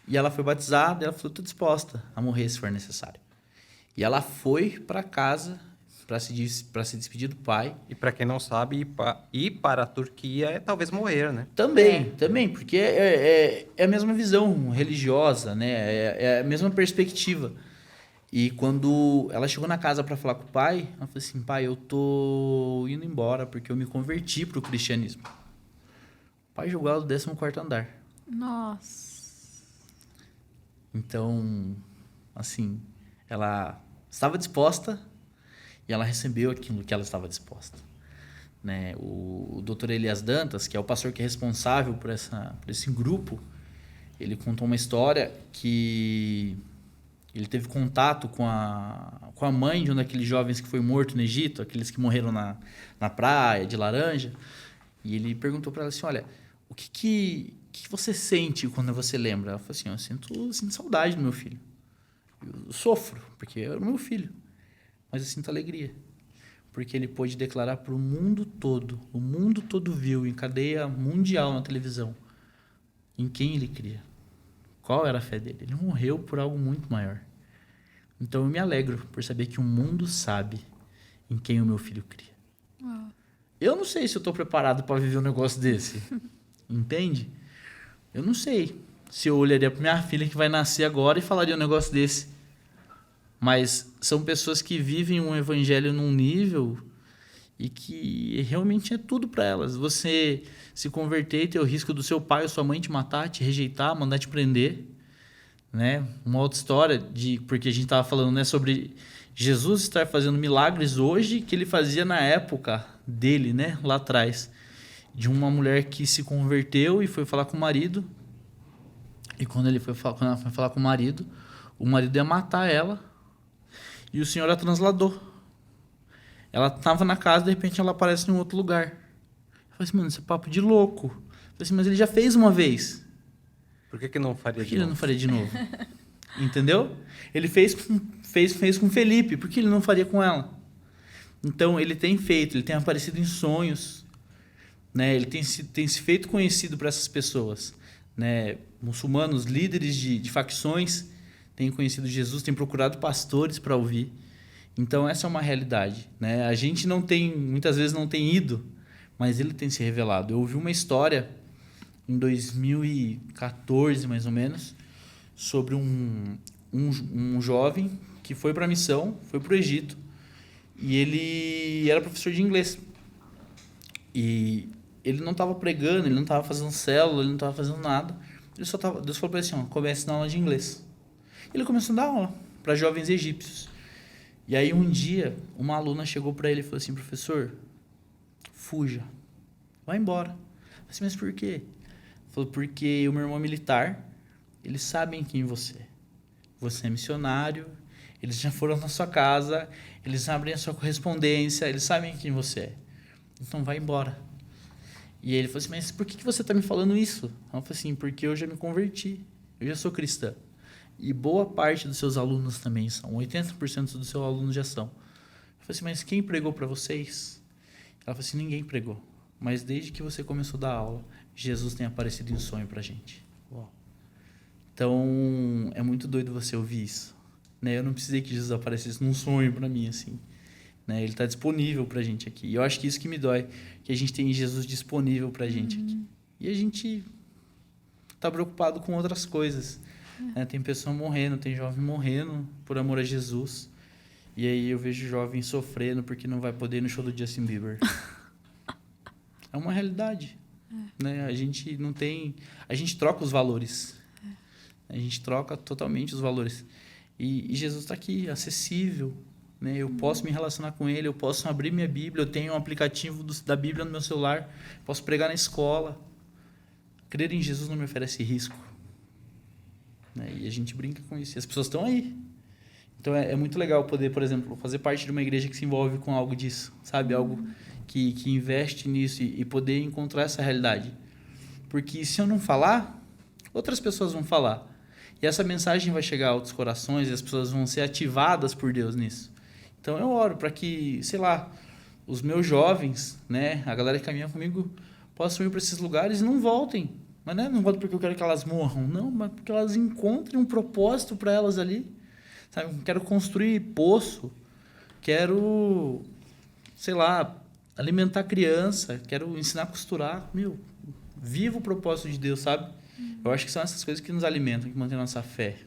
E ela foi batizada, e ela falou, estou disposta a morrer se for necessário. E ela foi para casa para se despedir do pai. E para quem não sabe, ir para a Turquia é talvez morrer, né? Também, porque é a mesma visão religiosa, né? É a mesma perspectiva. E quando ela chegou na casa para falar com o pai, ela falou assim, pai, eu tô indo embora porque eu me converti para o cristianismo. O pai jogou ela do 14º andar. Nossa. Então, assim, ela estava disposta e ela recebeu aquilo que ela estava disposta. Né? O Dr. Elias Dantas, que é o pastor que é responsável por esse grupo, ele contou uma história que ele teve contato com a mãe de um daqueles jovens que foi morto no Egito, aqueles que morreram na praia de laranja, e ele perguntou para ela assim, olha, o que você sente quando você lembra? Ela falou assim, eu sinto saudade do meu filho. Eu sofro, porque é o meu filho. Mas eu sinto alegria, porque ele pôde declarar para o mundo todo viu em cadeia mundial na televisão, em quem ele cria, qual era a fé dele. Ele morreu por algo muito maior. Então eu me alegro por saber que o mundo sabe em quem o meu filho cria. Eu não sei se eu estou preparado para viver um negócio desse, entende? Eu não sei se eu olharia para minha filha que vai nascer agora e falaria um negócio desse. Mas são pessoas que vivem um evangelho num nível e que realmente é tudo para elas. Você se converter e ter o risco do seu pai ou sua mãe te matar, te rejeitar, mandar te prender. Né? Uma outra história, porque a gente estava falando, né, sobre Jesus estar fazendo milagres hoje que ele fazia na época dele, né, lá atrás. De uma mulher que se converteu e foi falar com o marido. E quando ela foi falar com o marido ia matar ela. E o Senhor a transladou. Ela estava na casa, de repente ela aparece em um outro lugar. Eu falei assim, mano, isso é papo de louco. Eu falei assim, mas ele já fez uma vez. Por que não faria de novo? Por que ele não faria de novo? Entendeu? Ele fez com Felipe, por que ele não faria com ela? Então, ele tem feito, ele tem aparecido em sonhos. Né? Ele tem se feito conhecido para essas pessoas. Né? Muçulmanos, líderes de facções, têm conhecido Jesus, têm procurado pastores para ouvir. Então, essa é uma realidade. Né? A gente muitas vezes não tem ido, mas ele tem se revelado. Eu ouvi uma história em 2014, mais ou menos, sobre um jovem que foi para a missão, foi para o Egito, e ele era professor de inglês. E ele não estava pregando, ele não estava fazendo célula, ele não estava fazendo nada. Deus falou para ele assim, comece na aula de inglês. Ele começou a dar aula para jovens egípcios. E aí um dia, uma aluna chegou para ele e falou assim, professor, fuja. Vai embora. Eu falei assim, mas por quê? Ele falou, porque o meu irmão é militar, eles sabem quem você é. Você é missionário, eles já foram na sua casa, eles abrem a sua correspondência, eles sabem quem você é. Então vai embora. E ele falou assim, mas por que você está me falando isso? Eu falei assim, porque eu já me converti, eu já sou cristã. E boa parte dos seus alunos também são, 80% dos seus alunos já são. Eu falei assim, mas quem pregou para vocês? Ela falou assim, ninguém pregou. Mas desde que você começou a dar aula, Jesus tem aparecido em sonho pra gente. Uau. Então, é muito doido você ouvir isso. Né? Eu não precisei que Jesus aparecesse num sonho pra mim, assim. Né? Ele está disponível pra gente aqui. E eu acho que isso que me dói, que a gente tem Jesus disponível pra gente aqui. E a gente tá preocupado com outras coisas. Né? Tem pessoa morrendo, tem jovem morrendo por amor a Jesus. E aí eu vejo jovem sofrendo porque não vai poder ir no show do Justin Bieber. É uma realidade. Né? A gente não tem... A gente troca os valores. A gente troca totalmente os valores. E Jesus está aqui, acessível. Né? Eu posso me relacionar com Ele, eu posso abrir minha Bíblia, eu tenho um aplicativo da Bíblia no meu celular, posso pregar na escola. Crer em Jesus não me oferece risco. Né? E a gente brinca com isso. E as pessoas estão aí. Então é muito legal poder, por exemplo, fazer parte de uma igreja que se envolve com algo disso. Sabe? Algo que investe nisso e poder encontrar essa realidade. Porque se eu não falar, outras pessoas vão falar. E essa mensagem vai chegar a outros corações e as pessoas vão ser ativadas por Deus nisso. Então eu oro para que, sei lá, os meus jovens, né, a galera que caminha comigo, possam ir para esses lugares e não voltem. Mas não voltem porque eu quero que elas morram, não, mas porque elas encontrem um propósito para elas ali. Sabe? Quero construir poço, quero, sei lá, alimentar criança, quero ensinar a costurar. Viva o propósito de Deus, sabe? Eu acho que são essas coisas que nos alimentam, que mantêm a nossa fé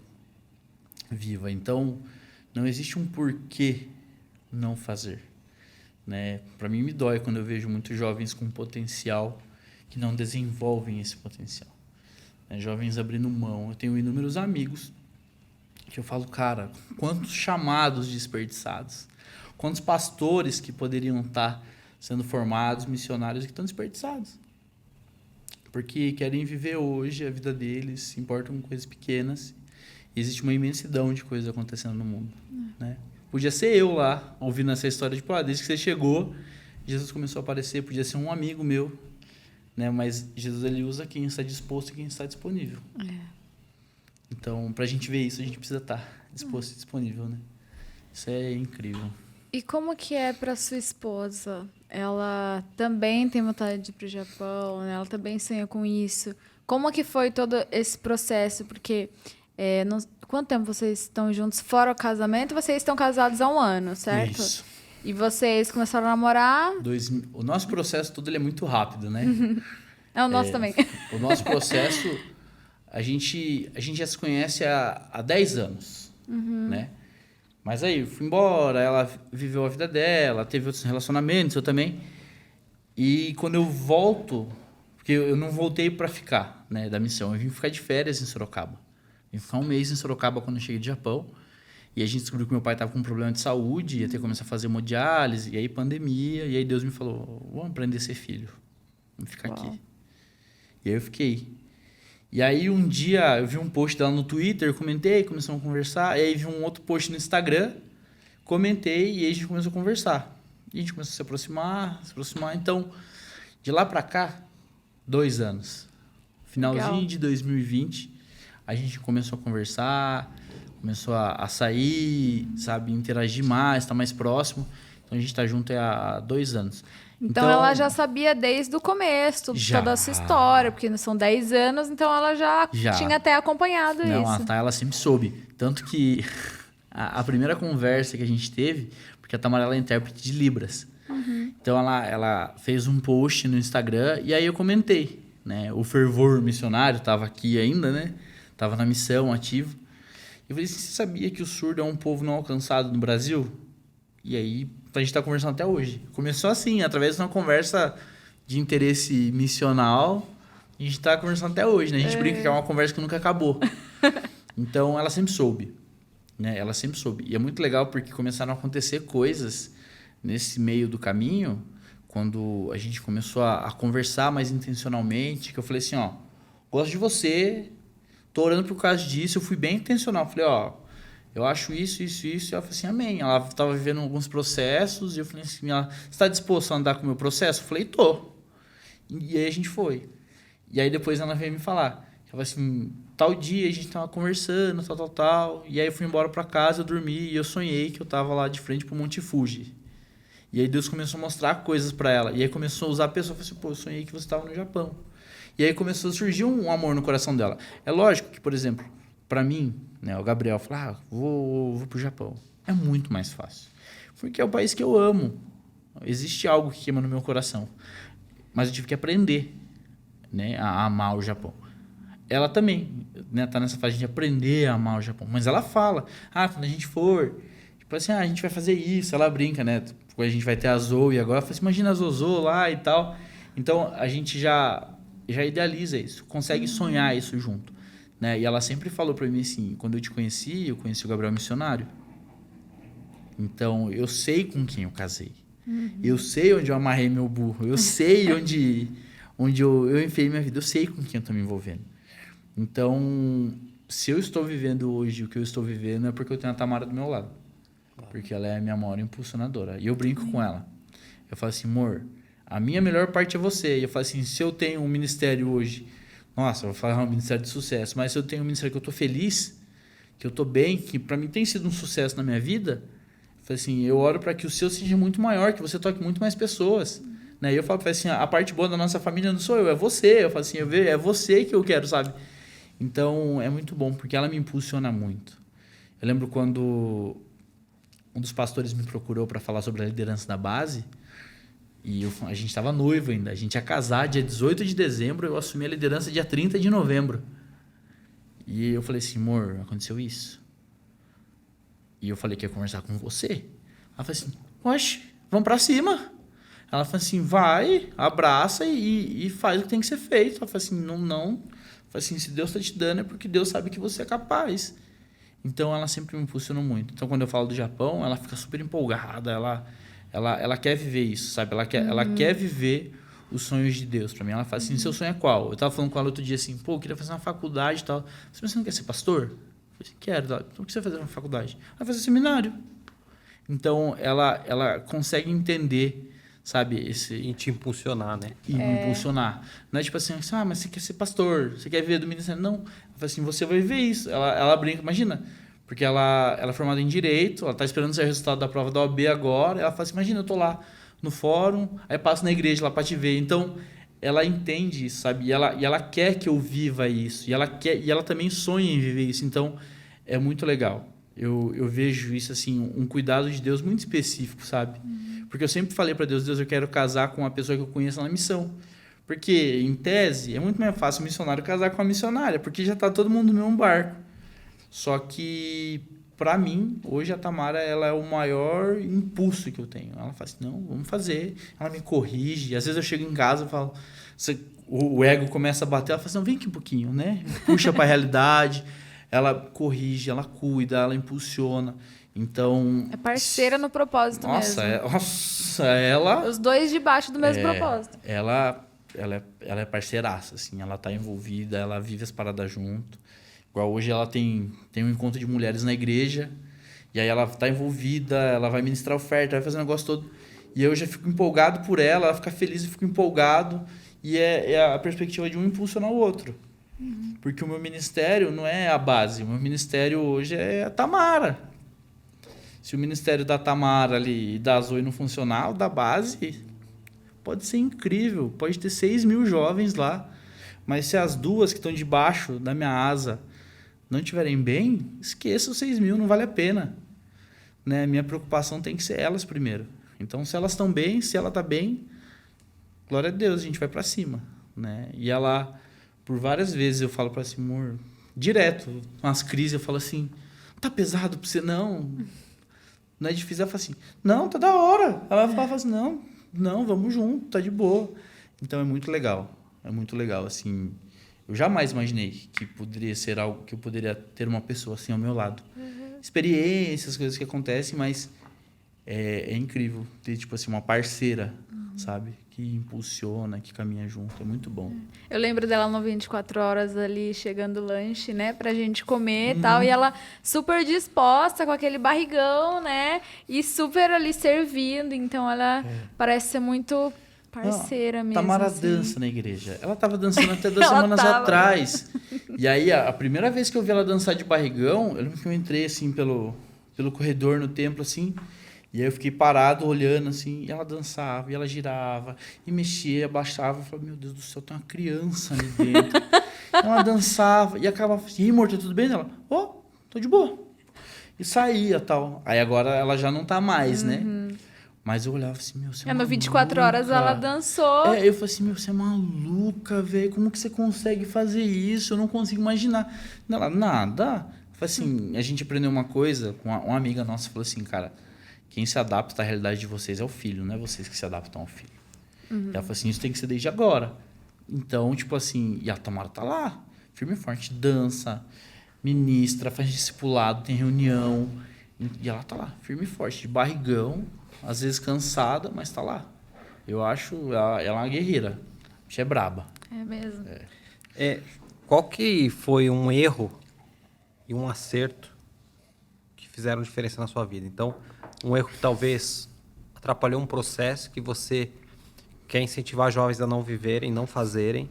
viva. Então, não existe um porquê não fazer. Né? Para mim, me dói quando eu vejo muitos jovens com potencial que não desenvolvem esse potencial. Né? Jovens abrindo mão. Eu tenho inúmeros amigos que eu falo, cara, quantos chamados desperdiçados. Quantos pastores que poderiam estar sendo formados, missionários que estão desperdiçados. Porque querem viver hoje a vida deles, se importam com coisas pequenas. E existe uma imensidão de coisas acontecendo no mundo. Né? Podia ser eu lá, ouvindo essa história, tipo, desde que você chegou, Jesus começou a aparecer. Podia ser um amigo meu. Né? Mas Jesus, ele usa quem está disposto e quem está disponível. Então, para a gente ver isso, a gente precisa estar disposto e disponível. Né? Isso é incrível. E como que é para sua esposa? Ela também tem vontade de ir para o Japão, né? Ela também sonha com isso. Como que foi todo esse processo? Porque quanto tempo vocês estão juntos fora o casamento? Vocês estão casados há 1 ano, certo? Isso. E vocês começaram a namorar? O nosso processo todo ele é muito rápido, né? É o nosso também. O nosso processo, a gente já se conhece há 10 anos, né? Mas aí, eu fui embora, ela viveu a vida dela, teve outros relacionamentos, eu também. E quando eu volto, porque eu não voltei para ficar, né, da missão, eu vim ficar de férias em Sorocaba. Vim ficar 1 mês em Sorocaba quando eu cheguei do Japão. E a gente descobriu que meu pai estava com um problema de saúde, ia ter que começar a fazer hemodiálise, e aí pandemia, e aí Deus me falou, vamos aprender a ser filho, vamos ficar aqui. E aí eu fiquei. E aí um dia eu vi um post dela no Twitter, comentei, começamos a conversar, e aí vi um outro post no Instagram, comentei, e aí a gente começou a conversar. E a gente começou a se aproximar. Então, de lá para cá, 2 anos. Finalzinho Legal. de 2020, a gente começou a conversar, começou a sair, sabe, interagir mais, estar mais próximo. Então, a gente está junto há 2 anos. Então ela já sabia desde o começo toda a sua história, porque são 10 anos, então ela já tinha até acompanhado Não, isso. a Thay, ela sempre soube. Tanto que a primeira conversa que a gente teve, porque a Tamara ela é intérprete de Libras. Então ela fez um post no Instagram e aí eu comentei, né? O fervor missionário estava aqui ainda, né? Estava na missão ativo. Eu falei assim, você sabia que o surdo é um povo não alcançado no Brasil? E aí a gente está conversando até hoje. Começou assim, através de uma conversa de interesse missional, a gente está conversando até hoje, né? A gente brinca que é uma conversa que nunca acabou. Então, ela sempre soube, né? Ela sempre soube. E é muito legal porque começaram a acontecer coisas nesse meio do caminho quando a gente começou a conversar mais intencionalmente, que eu falei assim, ó, gosto de você, tô orando por causa disso, eu fui bem intencional. Falei, ó, eu acho isso. E ela falou assim, amém. Ela estava vivendo alguns processos e eu falei assim, ela, você está disposto a andar com o meu processo? Eu falei, tô. E aí a gente foi. E aí depois ela veio me falar. Ela falou assim, tal dia a gente tava conversando, tal. E aí eu fui embora para casa, eu dormi e eu sonhei que eu tava lá de frente pro Monte Fuji. E aí Deus começou a mostrar coisas para ela. E aí começou a usar a pessoa. Eu falei assim, pô, eu sonhei que você estava no Japão. E aí começou a surgir um amor no coração dela. É lógico que, por exemplo, para mim, né, o Gabriel falou, vou pro Japão. É muito mais fácil. Porque é o país que eu amo. Existe algo que queima no meu coração. Mas eu tive que aprender, né, a amar o Japão. Ela também, né, tá nessa fase de aprender a amar o Japão. Mas ela fala, quando a gente for, tipo assim, a gente vai fazer isso. Ela brinca, né? A gente vai ter a Zoe agora. Ela fala assim, imagina a Zozo lá e tal. Então, a gente já idealiza isso, consegue sonhar isso junto. Né? E ela sempre falou para mim assim, quando eu conheci o Gabriel missionário. Então, eu sei com quem eu casei. Eu sei onde eu amarrei meu burro. Eu sei onde eu enfiei minha vida. Eu sei com quem eu estou me envolvendo. Então, se eu estou vivendo hoje o que eu estou vivendo é porque eu tenho a Tamara do meu lado. Porque ela é a minha maior impulsionadora. E eu brinco com ela. Eu falo assim, amor, a minha melhor parte é você. E eu falo assim, se eu tenho um ministério hoje, nossa, eu vou falar um ministério de sucesso, mas se eu tenho um ministério que eu estou feliz, que eu estou bem, que para mim tem sido um sucesso na minha vida, eu falo assim, eu oro para que o seu seja muito maior, que você toque muito mais pessoas. Né? E eu falo assim, a parte boa da nossa família não sou eu, é você. Eu falo assim, é você que eu quero, sabe? Então, é muito bom, porque ela me impulsiona muito. Eu lembro quando um dos pastores me procurou para falar sobre a liderança da base, e a gente estava noivo ainda. A gente ia casar dia 18 de dezembro, eu assumi a liderança dia 30 de novembro. E eu falei assim, amor, aconteceu isso. E eu falei que ia conversar com você. Ela falou assim, oxe, vamos para cima. Ela falou assim, vai, abraça e faz o que tem que ser feito. Ela falou assim, não. Ela falou assim, se Deus está te dando é porque Deus sabe que você é capaz. Então, ela sempre me impulsionou muito. Então, quando eu falo do Japão, ela fica super empolgada, ela quer viver isso, sabe? Ela quer viver os sonhos de Deus. Para mim, ela fala assim, seu sonho é qual? Eu estava falando com ela outro dia assim, pô, eu queria fazer uma faculdade e tal. Você não quer ser pastor? Eu falei assim, quero. Então, o que você vai fazer na faculdade? Vai fazer seminário. Então, ela consegue entender, sabe? E te impulsionar, né? E me impulsionar. Não é tipo assim, mas você quer ser pastor, você quer viver do ministério. Não. Ela fala assim, você vai viver isso. Ela brinca, imagina. Porque ela é formada em Direito, ela está esperando sair o resultado da prova da OAB agora. Ela fala assim, imagina, eu tô lá no fórum, aí passo na igreja lá para te ver. Então, ela entende isso, sabe? E ela quer que eu viva isso. E ela também sonha em viver isso. Então, é muito legal. Eu vejo isso, assim, um cuidado de Deus muito específico, sabe? Porque eu sempre falei para Deus, eu quero casar com uma pessoa que eu conheça na missão. Porque, em tese, é muito mais fácil o missionário casar com a missionária, porque já está todo mundo no mesmo barco. Só que, para mim, hoje a Tamara ela é o maior impulso que eu tenho. Ela fala assim, não, vamos fazer. Ela me corrige. Às vezes eu chego em casa e falo... O ego começa a bater. Ela fala assim, não, vem aqui um pouquinho, né? Puxa para a realidade. Ela corrige, ela cuida, ela impulsiona. Então... É parceira no propósito mesmo. Nossa, ela... Os dois debaixo do mesmo propósito. Ela é parceiraça, assim. Ela tá envolvida, ela vive as paradas junto. Igual hoje ela tem um encontro de mulheres na igreja, e aí ela está envolvida, ela vai ministrar oferta, vai fazer o negócio todo. E eu já fico empolgado por ela fica feliz e fico empolgado. E é a perspectiva de um impulsionar o outro. Porque o meu ministério não é a base, o meu ministério hoje é a Tamara. Se o ministério da Tamara ali e da Zoe não funcionar, o da base pode ser incrível, pode ter 6.000 jovens lá, mas se as duas que estão debaixo da minha asa não estiverem bem, esqueça os 6.000, não vale a pena. Né? Minha preocupação tem que ser elas primeiro. Então, se elas estão bem, se ela está bem, glória a Deus, a gente vai para cima. Né? E ela, por várias vezes, eu falo para esse amor, direto, umas crises, eu falo assim, tá pesado para você? Não é difícil. Ela fala assim, não, tá da hora. Ela fala assim, não, vamos junto, tá de boa. Então, é muito legal, assim... Eu jamais imaginei que poderia ser algo que eu poderia ter uma pessoa assim ao meu lado. Experiências, coisas que acontecem, mas é incrível ter tipo assim uma parceira sabe? Que impulsiona, que caminha junto. É muito bom. Eu lembro dela no 24 horas ali, chegando o lanche, né? Pra gente comer e tal. E ela super disposta, com aquele barrigão, né? E super ali servindo. Então, ela parece ser muito parceira mesmo. Tamara assim. dança na igreja. Ela tava dançando até 2 Ela semanas tava. atrás. E aí, a primeira vez que eu vi ela dançar de barrigão, eu lembro que eu entrei, assim, pelo corredor no templo, assim. E aí eu fiquei parado, olhando, assim. E ela dançava, e ela girava, e mexia, abaixava. Eu falei, meu Deus do céu, tem uma criança ali dentro. Ela dançava, e acabava assim, e morto, tudo bem? Ela, tô de boa. E saía, tal. Aí agora ela já não tá mais, né? Mas eu olhava assim, meu, você é No maluca. 24 horas ela dançou. Eu falei assim, meu, você é maluca, velho. Como que você consegue fazer isso? Eu não consigo imaginar. Ela, nada. Eu falei assim, a gente aprendeu uma coisa com uma amiga nossa, falou assim, cara, quem se adapta à realidade de vocês é o filho, não é vocês que se adaptam ao filho. E ela falou assim, isso tem que ser desde agora. Então, tipo assim, e a Tamara tá lá, firme e forte, dança, ministra, faz discipulado, tem reunião. E ela tá lá, firme e forte, de barrigão, às vezes cansada, mas tá lá. Eu acho ela é uma guerreira. A bicha é braba. É mesmo. Qual que foi um erro e um acerto que fizeram diferença na sua vida? Então, um erro que talvez atrapalhou um processo que você quer incentivar jovens a não viverem, não fazerem,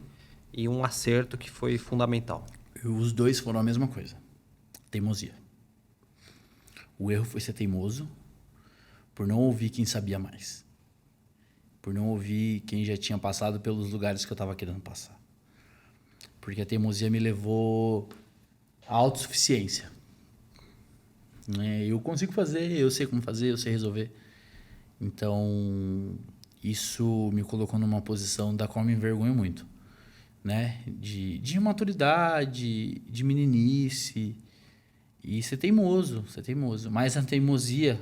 e um acerto que foi fundamental. Os dois foram a mesma coisa. Teimosia. O erro foi ser teimoso por não ouvir quem sabia mais. Por não ouvir quem já tinha passado pelos lugares que eu estava querendo passar. Porque a teimosia me levou à autossuficiência. Eu consigo fazer, eu sei como fazer, eu sei resolver. Então, isso me colocou numa posição da qual me envergonho muito. Né? De imaturidade, de meninice. E ser teimoso. Mas a teimosia,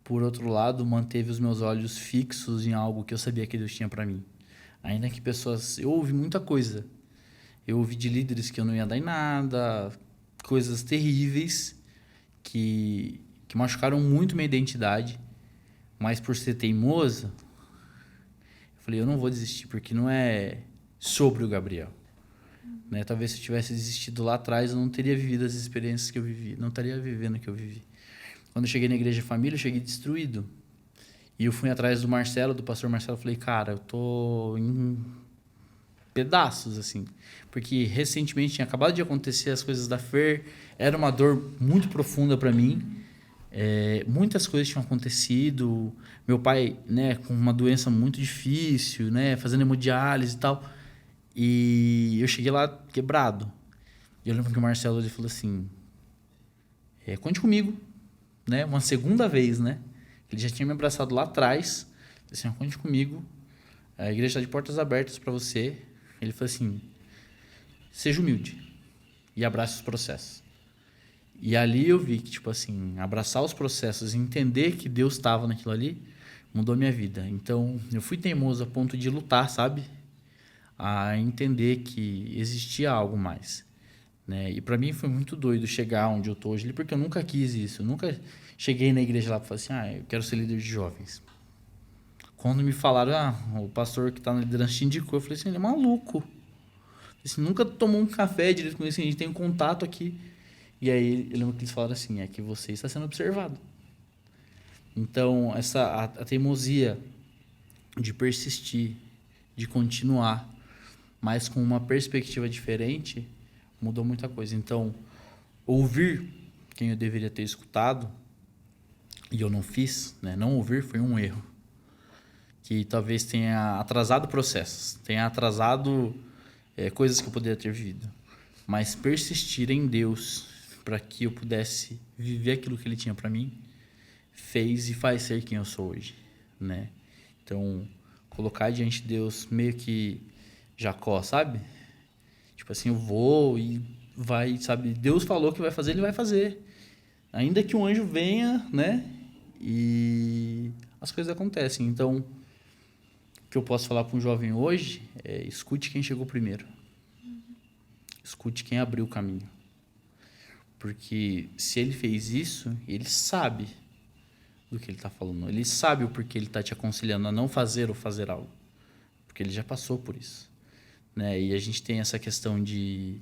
por outro lado, manteve os meus olhos fixos em algo que eu sabia que Deus tinha para mim. Ainda que pessoas... Eu ouvi muita coisa. Eu ouvi de líderes que eu não ia dar em nada, coisas terríveis que machucaram muito minha identidade. Mas por ser teimoso, eu falei, eu não vou desistir, porque não é sobre o Gabriel. Né? Talvez se eu tivesse desistido lá atrás, eu não teria vivido as experiências que eu vivi, não estaria vivendo o que eu vivi. Quando eu cheguei na igreja de família, eu cheguei destruído. E eu fui atrás do Marcelo, do pastor Marcelo, falei, cara, eu tô em pedaços, assim. Porque recentemente tinha acabado de acontecer as coisas da Fer, era uma dor muito profunda para mim. Muitas coisas tinham acontecido. Meu pai, né, com uma doença muito difícil, né, fazendo hemodiálise e tal. E eu cheguei lá quebrado. E eu lembro que o Marcelo ele falou assim, conte comigo, né, uma segunda vez, né. Ele já tinha me abraçado lá atrás. Ele disse assim, conte comigo. A igreja está de portas abertas para você. Ele falou assim, seja humilde e abrace os processos. E ali eu vi que, tipo assim, abraçar os processos e entender que Deus estava naquilo ali, mudou minha vida. Então, eu fui teimoso a ponto de lutar, sabe? A entender que existia algo mais. Né? E para mim foi muito doido chegar onde eu tô hoje, porque eu nunca quis isso. Eu nunca cheguei na igreja lá para falar assim, eu quero ser líder de jovens. Quando me falaram, o pastor que está na liderança te indicou, eu falei assim, ele é maluco. Assim, nunca tomou um café direito com ele, assim, a gente tem um contato aqui. E aí, eu lembro que eles falaram assim, que você está sendo observado. Então, a teimosia de persistir, de continuar, mas com uma perspectiva diferente, mudou muita coisa. Então, ouvir quem eu deveria ter escutado, e eu não fiz, né? Não ouvir foi um erro. Que talvez tenha atrasado processos, tenha atrasado coisas que eu poderia ter vivido. Mas persistir em Deus para que eu pudesse viver aquilo que Ele tinha para mim, fez e faz ser quem eu sou hoje, né? Então, colocar diante de Deus meio que Jacó, sabe? Tipo assim, eu vou e vai, sabe? Deus falou que vai fazer, Ele vai fazer. Ainda que um anjo venha, né? E as coisas acontecem. Então, o que eu posso falar para um jovem hoje é escute quem chegou primeiro. Escute quem abriu o caminho. Porque se ele fez isso, ele sabe do que ele está falando. Ele sabe o porquê ele está te aconselhando a não fazer ou fazer algo. Porque ele já passou por isso. Né? E a gente tem essa questão de...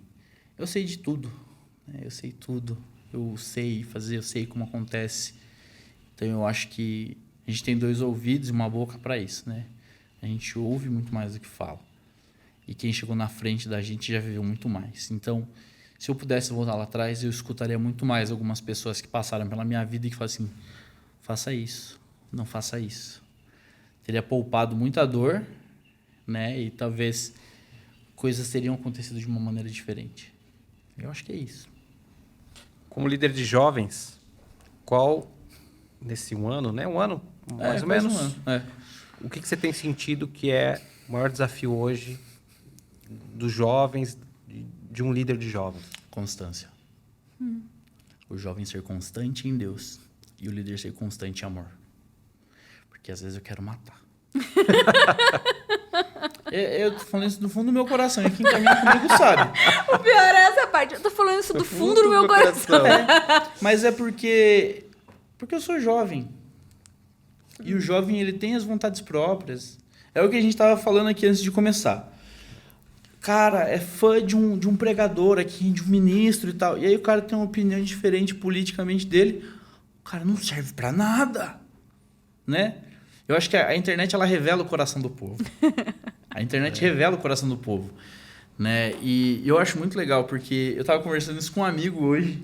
Eu sei de tudo. Né? Eu sei tudo. Eu sei fazer, eu sei como acontece. Então, eu acho que a gente tem 2 ouvidos e uma boca para isso. Né? A gente ouve muito mais do que fala. E quem chegou na frente da gente já viveu muito mais. Então, se eu pudesse voltar lá atrás, eu escutaria muito mais algumas pessoas que passaram pela minha vida e que falam assim, faça isso, não faça isso. Teria poupado muita dor, né? E talvez coisas teriam acontecido de uma maneira diferente. Eu acho que é isso. Como líder de jovens, qual, nesse ano, né? Um ano, mais ou menos, o que você tem sentido que é o maior desafio hoje dos jovens, de um líder de jovens? Constância. O jovem ser constante em Deus e o líder ser constante em amor. Porque às vezes eu quero matar. Eu tô falando isso do fundo do meu coração. E quem caminha comigo sabe. O pior é essa parte. Eu tô falando isso do fundo do meu coração. Mas é porque eu sou jovem. E o jovem, ele tem as vontades próprias. É o que a gente estava falando aqui antes de começar. Cara, é fã de um pregador aqui, de um ministro e tal. E aí o cara tem uma opinião diferente politicamente dele. O cara não serve pra nada. Né? Eu acho que a internet, ela revela o coração do povo. A internet revela o coração do povo. Né? E eu acho muito legal, porque eu estava conversando isso com um amigo hoje,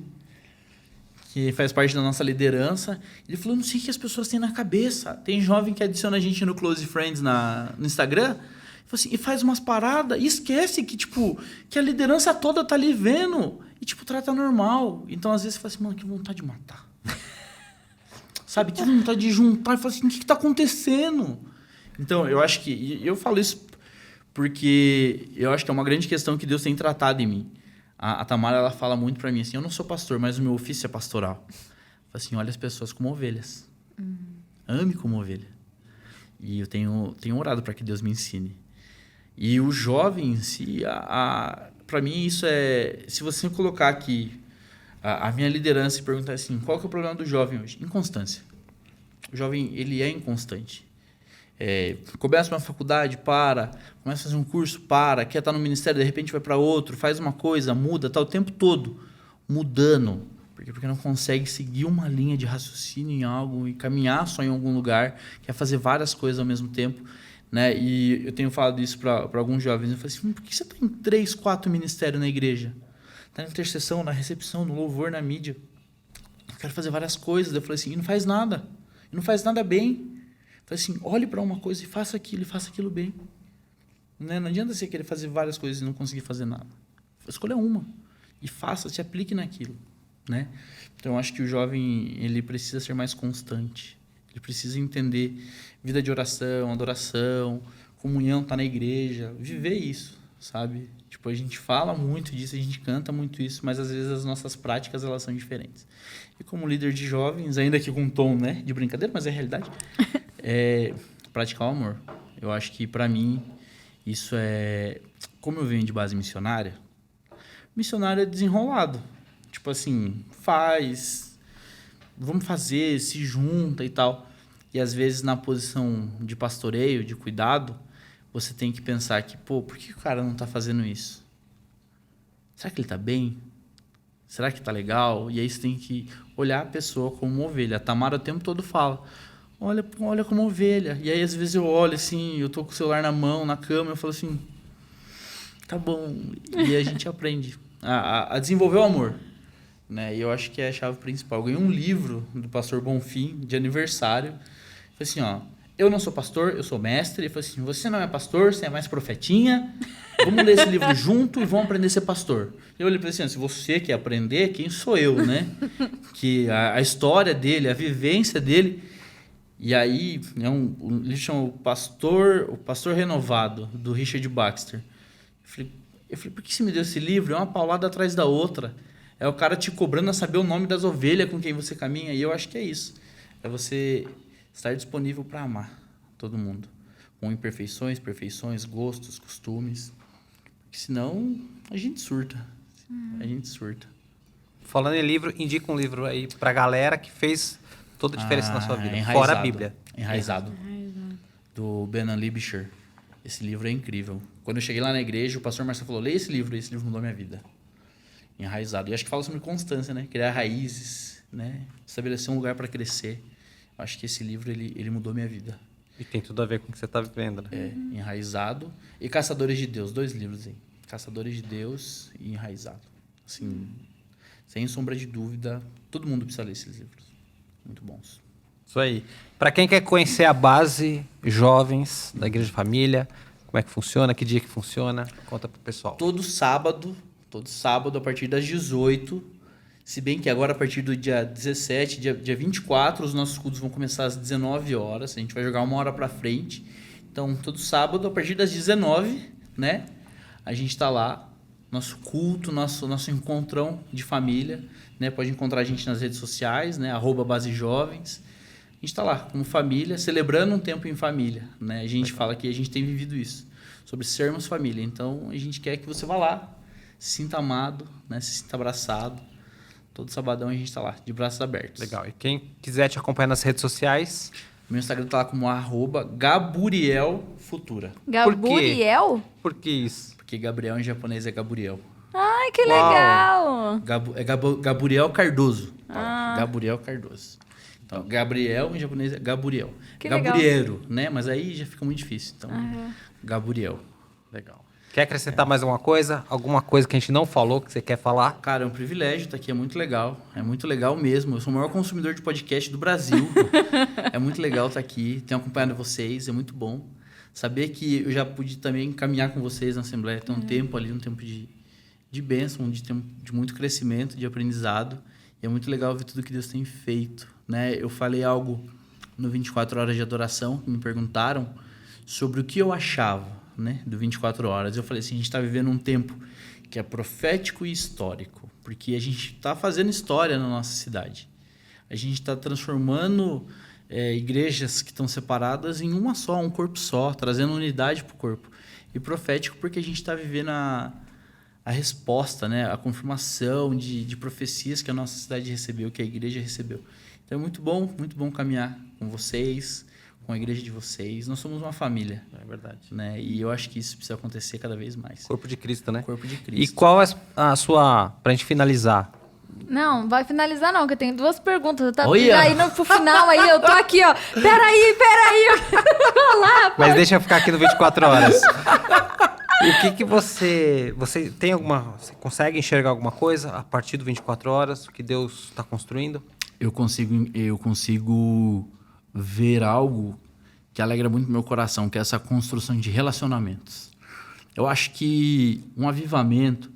que faz parte da nossa liderança. Ele falou, não sei o que as pessoas têm na cabeça. Tem jovem que adiciona a gente no Close Friends no Instagram, assim, e faz umas paradas e esquece que, tipo, que a liderança toda tá ali vendo e, tipo, trata normal. Então, às vezes, você fala assim, mano, que vontade de matar. Sabe? Que vontade de juntar e falar assim, o que tá acontecendo? Então, eu acho que... E eu falo isso porque eu acho que é uma grande questão que Deus tem tratado em mim. A Tamara, ela fala muito para mim assim, eu não sou pastor, mas o meu ofício é pastoral. Fala assim, olha as pessoas como ovelhas. Ame como ovelha. E eu tenho orado para que Deus me ensine. E o jovem em si, para mim isso é... Se você colocar aqui a minha liderança e perguntar assim, qual que é o problema do jovem hoje? Inconstância. O jovem, ele é inconstante. Começa uma faculdade, começa a fazer um curso, quer estar no ministério, de repente vai para outro, faz uma coisa, muda, tá o tempo todo mudando. Porque não consegue seguir uma linha de raciocínio em algo e caminhar só em algum lugar, quer fazer várias coisas ao mesmo tempo. Né? E eu tenho falado isso para alguns jovens. Eu falei assim, por que você está em 3, 4 ministérios na igreja? Está na intercessão, na recepção, no louvor, na mídia. Eu quero fazer várias coisas. Eu falei assim, e não faz nada. E não faz nada bem. Eu falei assim, olhe para uma coisa e faça aquilo bem. Né? Não adianta você querer fazer várias coisas e não conseguir fazer nada. Escolha uma. E faça, se aplique naquilo. Né? Então, eu acho que o jovem, ele precisa ser mais constante. Ele precisa entender vida de oração, adoração, comunhão, tá na igreja, viver isso, sabe? Tipo, a gente fala muito disso, a gente canta muito isso, mas às vezes as nossas práticas, elas são diferentes. E como líder de jovens, ainda que com um tom, né, de brincadeira, mas é realidade, praticar o amor. Eu acho que, para mim, isso é... Como eu venho de base missionária, missionário é desenrolado. Tipo assim, vamos fazer, se junta e tal. E às vezes na posição de pastoreio, de cuidado, você tem que pensar que, por que o cara não está fazendo isso? Será que ele está bem? Será que está legal? E aí você tem que olhar a pessoa como uma ovelha. A Tamara o tempo todo fala, olha como ovelha. E aí às vezes eu olho assim, eu tô com o celular na mão, na cama, eu falo assim, tá bom. E a gente aprende a desenvolver o amor. Né? E eu acho que é a chave principal. Eu ganhei um livro do pastor Bonfim, de aniversário. Falei assim, eu não sou pastor, eu sou mestre. Ele falou assim, você não é pastor, você é mais profetinha. Vamos ler esse livro junto e vamos aprender a ser pastor. Eu olhei para ele assim, se você quer aprender, quem sou eu, né? Que a história dele, a vivência dele. E aí, um livro chama o Pastor Renovado, do Richard Baxter. Eu falei, por que você me deu esse livro? É uma paulada atrás da outra. É o cara te cobrando a saber o nome das ovelhas com quem você caminha. E eu acho que é isso. É você estar disponível para amar todo mundo. Com imperfeições, perfeições, gostos, costumes. Porque senão a gente surta. A gente surta. Falando em livro, indica um livro aí pra galera que fez toda a diferença na sua vida? Enraizado. Fora a Bíblia. Enraizado. Do Benan Libisher. Esse livro é incrível. Quando eu cheguei lá na igreja, o pastor Marcelo falou, leia esse livro mudou minha vida. Enraizado. E acho que fala sobre constância, né? Criar raízes, né? Estabelecer um lugar para crescer. Acho que esse livro, ele mudou minha vida. E tem tudo a ver com o que você está vivendo, né? Enraizado. E Caçadores de Deus, 2 livros aí. Caçadores de Deus e Enraizado. Assim, sem sombra de dúvida, todo mundo precisa ler esses livros. Muito bons. Isso aí. Para quem quer conhecer a base Jovens da Igreja Família, como é que funciona, que dia que funciona, conta pro pessoal. Todo sábado a partir das 18, se bem que agora a partir do dia 17, dia 24, os nossos cultos vão começar às 19 horas, a gente vai jogar 1 hora para frente. Então, todo sábado, a partir das 19, né, a gente está lá, nosso culto, nosso encontrão de família, né, pode encontrar a gente nas redes sociais, né, @basejovens. A gente está lá, como família, celebrando um tempo em família, né, a gente fala que a gente tem vivido isso, sobre sermos família. Então, a gente quer que você vá lá, se sinta amado, né, se sinta abraçado. Todo sabadão a gente está lá, de braços abertos. Legal. E quem quiser te acompanhar nas redes sociais... Meu Instagram tá lá como @GaburielFutura. Gaburiel? Por que isso? Porque Gabriel em japonês é Gaburiel. Ai, que Uau. legal! Gaburiel Cardoso. Gaburiel Cardoso. Então, Gabriel em japonês é Gaburiel. Que legal. Gabriero, né? Mas aí já fica muito difícil. Então, Gaburiel. Legal. Quer acrescentar mais alguma coisa? Alguma coisa que a gente não falou que você quer falar? Cara, é um privilégio estar aqui, é muito legal. É muito legal mesmo. Eu sou o maior consumidor de podcast do Brasil. É muito legal estar aqui, tenho acompanhado vocês, é muito bom. Saber que eu já pude também caminhar com vocês na Assembleia, ter um tempo ali, um tempo de bênção, de muito crescimento, de aprendizado. E é muito legal ver tudo que Deus tem feito, né? Eu falei algo no 24 Horas de Adoração, que me perguntaram sobre o que eu achava, né, do 24 Horas. Eu falei assim, a gente está vivendo um tempo que é profético e histórico, porque a gente está fazendo história na nossa cidade. A gente está transformando igrejas que estão separadas em uma só, um corpo só, trazendo unidade para o corpo. E profético porque a gente está vivendo a resposta, né, a confirmação de profecias que a nossa cidade recebeu, que a igreja recebeu. Então é muito bom caminhar com vocês, com a igreja de vocês. Nós somos uma família. É verdade. Né? E eu acho que isso precisa acontecer cada vez mais. Corpo de Cristo, né? Corpo de E Cristo. qual é a sua... Pra gente finalizar. Não, vai finalizar não, que eu tenho 2 perguntas. Tá Olha! aí pro final aí, eu tô aqui, ó. Peraí, eu quero falar. pô. Mas deixa eu ficar aqui no 24 Horas. E o que você tem alguma... Você consegue enxergar alguma coisa a partir do 24 Horas? O que Deus está construindo? Eu consigo ver algo que alegra muito meu coração, que é essa construção de relacionamentos. Eu acho que um avivamento,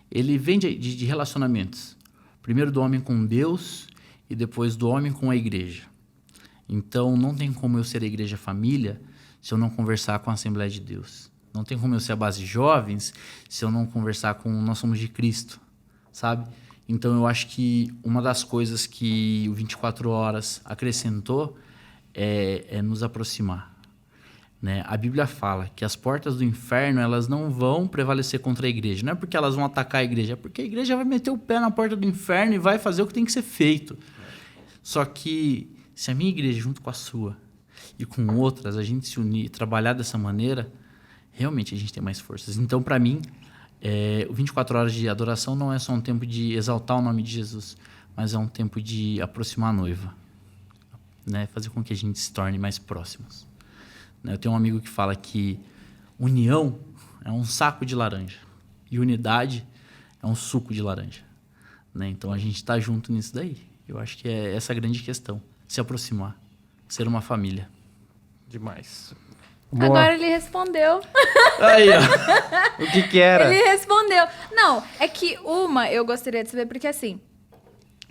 ele vem de relacionamentos. Primeiro do homem com Deus e depois do homem com a igreja. Então, não tem como eu ser a igreja família se eu não conversar com a Assembleia de Deus. Não tem como eu ser a base jovens se eu não conversar com Nós Somos de Cristo, sabe? Então, eu acho que uma das coisas que o 24 Horas acrescentou é nos aproximar, né? A Bíblia fala que as portas do inferno elas não vão prevalecer contra a igreja. Não é porque elas vão atacar a igreja, é porque a igreja vai meter o pé na porta do inferno e vai fazer o que tem que ser feito. Só que se a minha igreja, junto com a sua e com outras, a gente se unir e trabalhar dessa maneira, realmente a gente tem mais forças. Então, para mim, o 24 Horas de Adoração não é só um tempo de exaltar o nome de Jesus, mas é um tempo de aproximar a noiva, né? Fazer com que a gente se torne mais próximos. Eu tenho um amigo que fala que união é um saco de laranja e unidade é um suco de laranja, né? Então a gente está junto nisso daí. Eu acho que é essa a grande questão, se aproximar, ser uma família. Demais. Agora ele respondeu. Aí, ó. O que era? Ele respondeu. Não, é que eu gostaria de saber, porque assim,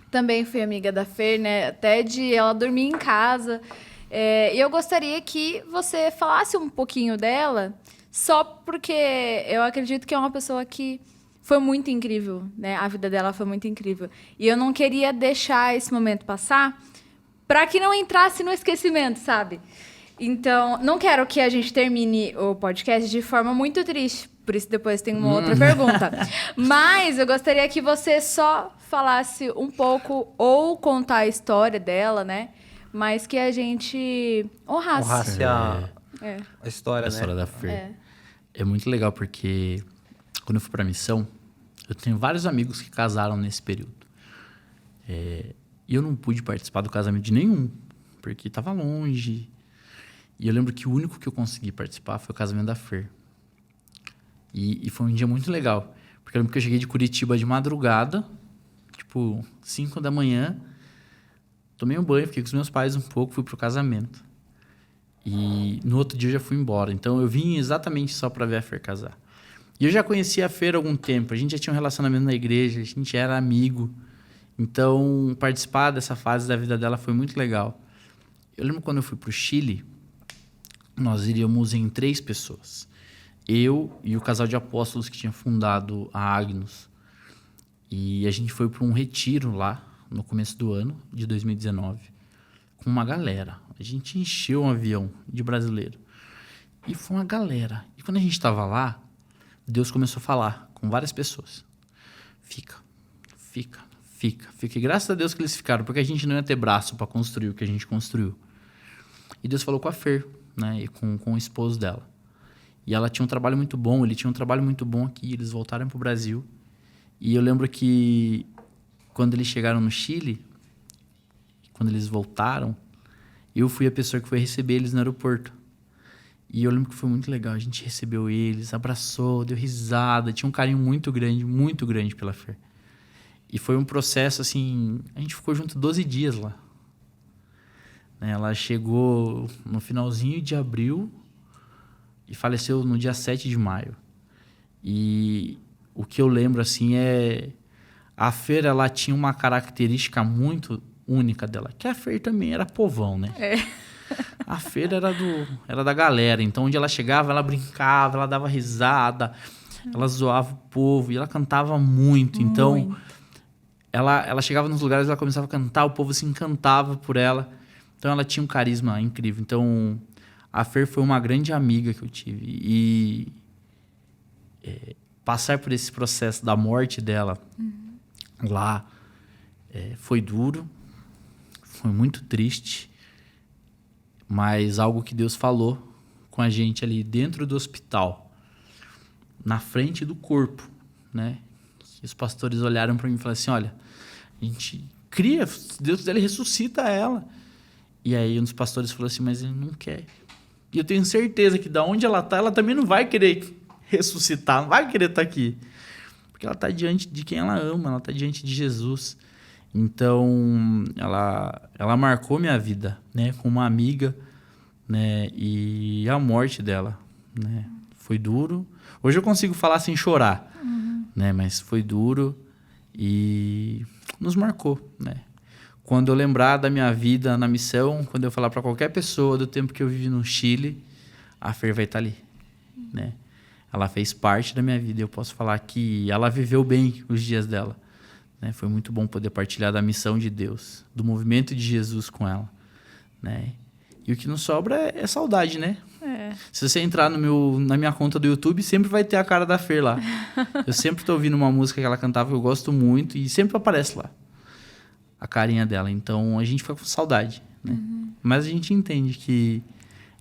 também fui amiga da Fer, né? Até de ela dormir em casa. E eu gostaria que você falasse um pouquinho dela, só porque eu acredito que é uma pessoa que foi muito incrível, né? A vida dela foi muito incrível. E eu não queria deixar esse momento passar para que não entrasse no esquecimento, sabe? Então, não quero que a gente termine o podcast de forma muito triste. Por isso, depois tem uma outra pergunta. Mas eu gostaria que você só falasse um pouco ou contar a história dela, né? mas que a gente honrasse. Honrasse a história, A né? história da Fer. É muito legal porque quando eu fui pra missão, eu tenho vários amigos que casaram nesse período. E eu não pude participar do casamento de nenhum, porque estava longe. E eu lembro que o único que eu consegui participar foi o casamento da Fer. E foi um dia muito legal. Porque eu lembro que eu cheguei de Curitiba de madrugada, tipo 5 da manhã, tomei um banho, fiquei com os meus pais um pouco, fui pro casamento. E no outro dia eu já fui embora. Então eu vim exatamente só para ver a Fer casar. E eu já conhecia a Fer há algum tempo, a gente já tinha um relacionamento na igreja, a gente era amigo. Então participar dessa fase da vida dela foi muito legal. Eu lembro quando eu fui pro Chile, nós iríamos em 3 pessoas. Eu e o casal de apóstolos que tinha fundado a Agnus. E a gente foi para um retiro lá, no começo do ano, de 2019, com uma galera. A gente encheu um avião de brasileiro. E foi uma galera. E quando a gente estava lá, Deus começou a falar com várias pessoas. Fica. E graças a Deus que eles ficaram, porque a gente não ia ter braço para construir o que a gente construiu. E Deus falou com a Fer, né, e com o esposo dela. E ela tinha um trabalho muito bom, ele tinha um trabalho muito bom aqui, eles voltaram para o Brasil. E eu lembro que quando eles chegaram no Chile, quando eles voltaram, eu fui a pessoa que foi receber eles no aeroporto. E eu lembro que foi muito legal, a gente recebeu eles, abraçou, deu risada, tinha um carinho muito grande pela Fer. E foi um processo assim, a gente ficou junto 12 dias lá. Ela chegou no finalzinho de abril e faleceu no dia 7 de maio. E o que eu lembro assim a Fer, ela tinha uma característica muito única dela, que a Fer também era povão, né? A Fer era da galera, então onde ela chegava, ela brincava, ela dava risada, ela zoava o povo e ela cantava muito. Então, ela chegava nos lugares, ela começava a cantar, o povo se encantava por ela. Então, ela tinha um carisma incrível. Então, a Fer foi uma grande amiga que eu tive. E passar por esse processo da morte dela lá foi duro, foi muito triste, mas algo que Deus falou com a gente ali dentro do hospital, na frente do corpo, né? E os pastores olharam para mim e falaram assim, olha, a gente cria, se Deus quiser, ele ressuscita ela. E aí um dos pastores falou assim, mas ele não quer. E eu tenho certeza que da onde ela está, ela também não vai querer ressuscitar, não vai querer estar aqui. Porque ela está diante de quem ela ama, ela está diante de Jesus. Então, ela marcou minha vida, né, como uma amiga, né, e a morte dela, né, foi duro. Hoje eu consigo falar sem chorar, né, mas foi duro e nos marcou, né. Quando eu lembrar da minha vida na missão, quando eu falar para qualquer pessoa do tempo que eu vivi no Chile, a Fer vai estar ali, né. Ela fez parte da minha vida e eu posso falar que ela viveu bem os dias dela. Né? Foi muito bom poder partilhar da missão de Deus, do movimento de Jesus com ela. Né? E o que não sobra é saudade, né? Se você entrar na minha conta do YouTube, sempre vai ter a cara da Fer lá. Eu sempre estou ouvindo uma música que ela cantava que eu gosto muito e sempre aparece lá a carinha dela. Então, a gente fica com saudade. Né? Mas a gente entende que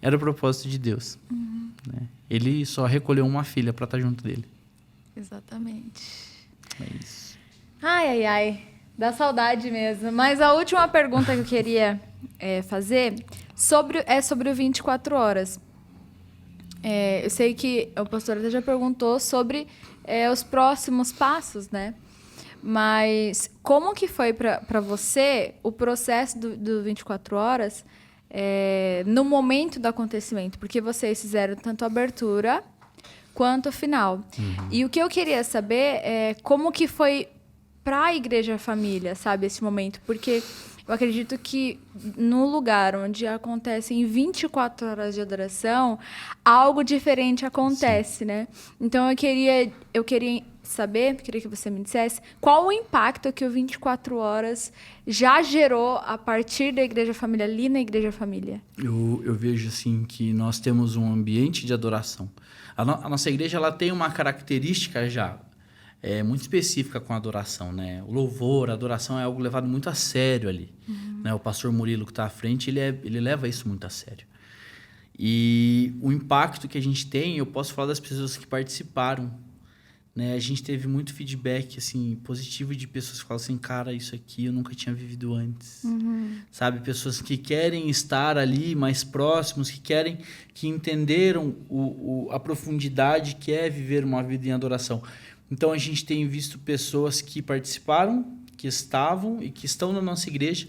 era o propósito de Deus. Né? Ele só recolheu uma filha para estar junto dele. Exatamente. É isso. Ai. Dá saudade mesmo. Mas a última pergunta que eu queria fazer é sobre o 24 horas. Eu sei que o pastor até já perguntou sobre os próximos passos, né? Mas como que foi para você o processo do 24 horas no momento do acontecimento? Porque vocês fizeram tanto a abertura quanto o final. E o que eu queria saber é como que foi para a Igreja Família, sabe, esse momento? Porque eu acredito que no lugar onde acontecem 24 horas de adoração, algo diferente acontece, né? Então eu queria saber, queria que você me dissesse, qual o impacto que o 24 horas já gerou a partir da Igreja Família, ali na Igreja Família? Eu vejo assim que nós temos um ambiente de adoração. A nossa igreja ela tem uma característica já muito específica com a adoração, né? O louvor, a adoração é algo levado muito a sério ali. Né? O pastor Murilo que está à frente, ele leva isso muito a sério. E o impacto que a gente tem, eu posso falar das pessoas que participaram. Né? A gente teve muito feedback assim, positivo de pessoas que falam assim, cara, isso aqui eu nunca tinha vivido antes. Sabe? Pessoas que querem estar ali mais próximos, que entenderam a profundidade que é viver uma vida em adoração. Então a gente tem visto pessoas que participaram, que estavam e que estão na nossa igreja,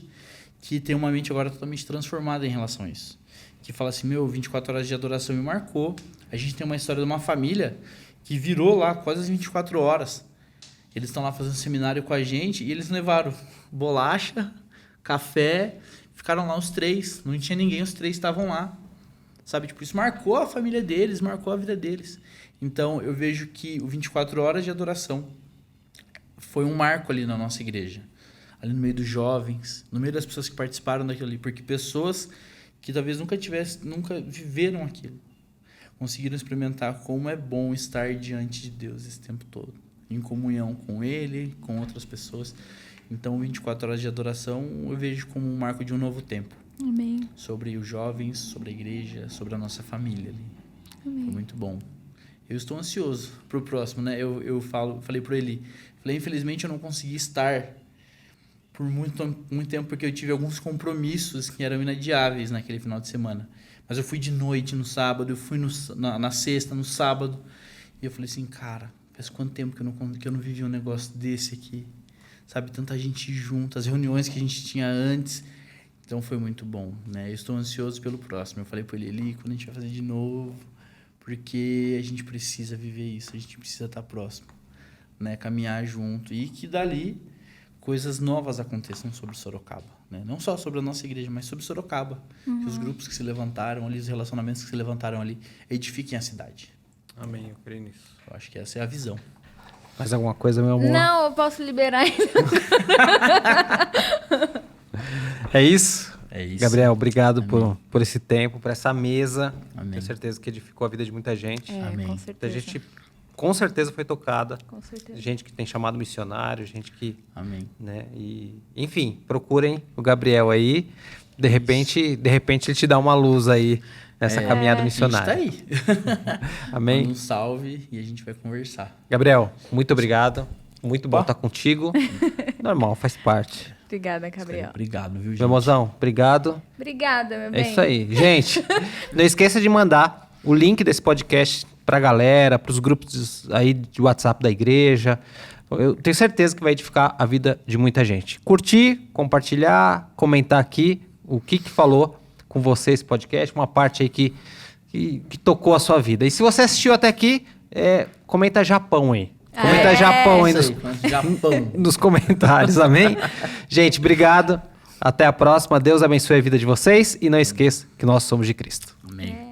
que tem uma mente agora totalmente transformada em relação a isso. Que fala assim, 24 horas de adoração me marcou. A gente tem uma história de uma família que virou lá quase as 24 horas. Eles estão lá fazendo seminário com a gente e eles levaram bolacha, café, ficaram lá os 3. Não tinha ninguém, os 3 estavam lá. Sabe, tipo, isso marcou a família deles, marcou a vida deles. Então, eu vejo que o 24 horas de adoração foi um marco ali na nossa igreja. Ali no meio dos jovens, no meio das pessoas que participaram daquilo ali. Porque pessoas que talvez nunca viveram aquilo, conseguiram experimentar como é bom estar diante de Deus esse tempo todo. Em comunhão com Ele, com outras pessoas. Então, 24 horas de adoração eu vejo como um marco de um novo tempo. Amém. Sobre os jovens, sobre a igreja, sobre a nossa família ali. Amém. Foi muito bom. Eu estou ansioso pro próximo, né? Eu falei pro Eli, infelizmente eu não consegui estar por muito tempo, porque eu tive alguns compromissos que eram inadiáveis naquele final de semana. Mas eu fui de noite no sábado, eu fui na sexta, no sábado, e eu falei assim, cara, faz quanto tempo que eu não vivi um negócio desse aqui? Sabe, tanta gente junto, as reuniões que a gente tinha antes. Então foi muito bom, né? Eu estou ansioso pelo próximo. Eu falei pro Eli, quando a gente vai fazer de novo, porque a gente precisa viver isso, a gente precisa estar próximo, né? Caminhar junto e que dali coisas novas aconteçam sobre Sorocaba, né? Não só sobre a nossa igreja, mas sobre Sorocaba. Que os grupos que se levantaram ali, os relacionamentos que se levantaram ali, edifiquem a cidade. Amém, eu creio nisso. Eu acho que essa é a visão. Mais alguma coisa, meu amor? Não, eu posso liberar ainda. É isso? É isso. Gabriel, obrigado por esse tempo, por essa mesa. Amém. Tenho certeza que edificou a vida de muita gente. Amém. Com Muita certeza. gente, com certeza, foi tocada. Com certeza. Gente que tem chamado missionário, gente que... Amém. Né? E, enfim, procurem o Gabriel aí. De repente ele te dá uma luz aí nessa caminhada missionária. A gente tá aí. Amém? Manda um salve e a gente vai conversar. Gabriel, muito obrigado. Muito bom estar contigo. Normal, faz parte. Obrigada, Gabriel. Obrigado, viu, gente? Meu mozão, obrigado. Obrigada, meu É bem. isso aí. Gente, não esqueça de mandar o link desse podcast pra galera, pros grupos aí de WhatsApp da igreja. Eu tenho certeza que vai edificar a vida de muita gente. Curtir, compartilhar, comentar aqui o que falou com você esse podcast, uma parte aí que tocou a sua vida. E se você assistiu até aqui, comenta Japão aí. Comenta Japão aí Japão. nos comentários, amém? Gente, obrigado. Até a próxima. Deus abençoe a vida de vocês. E não esqueça que nós somos de Cristo. Amém.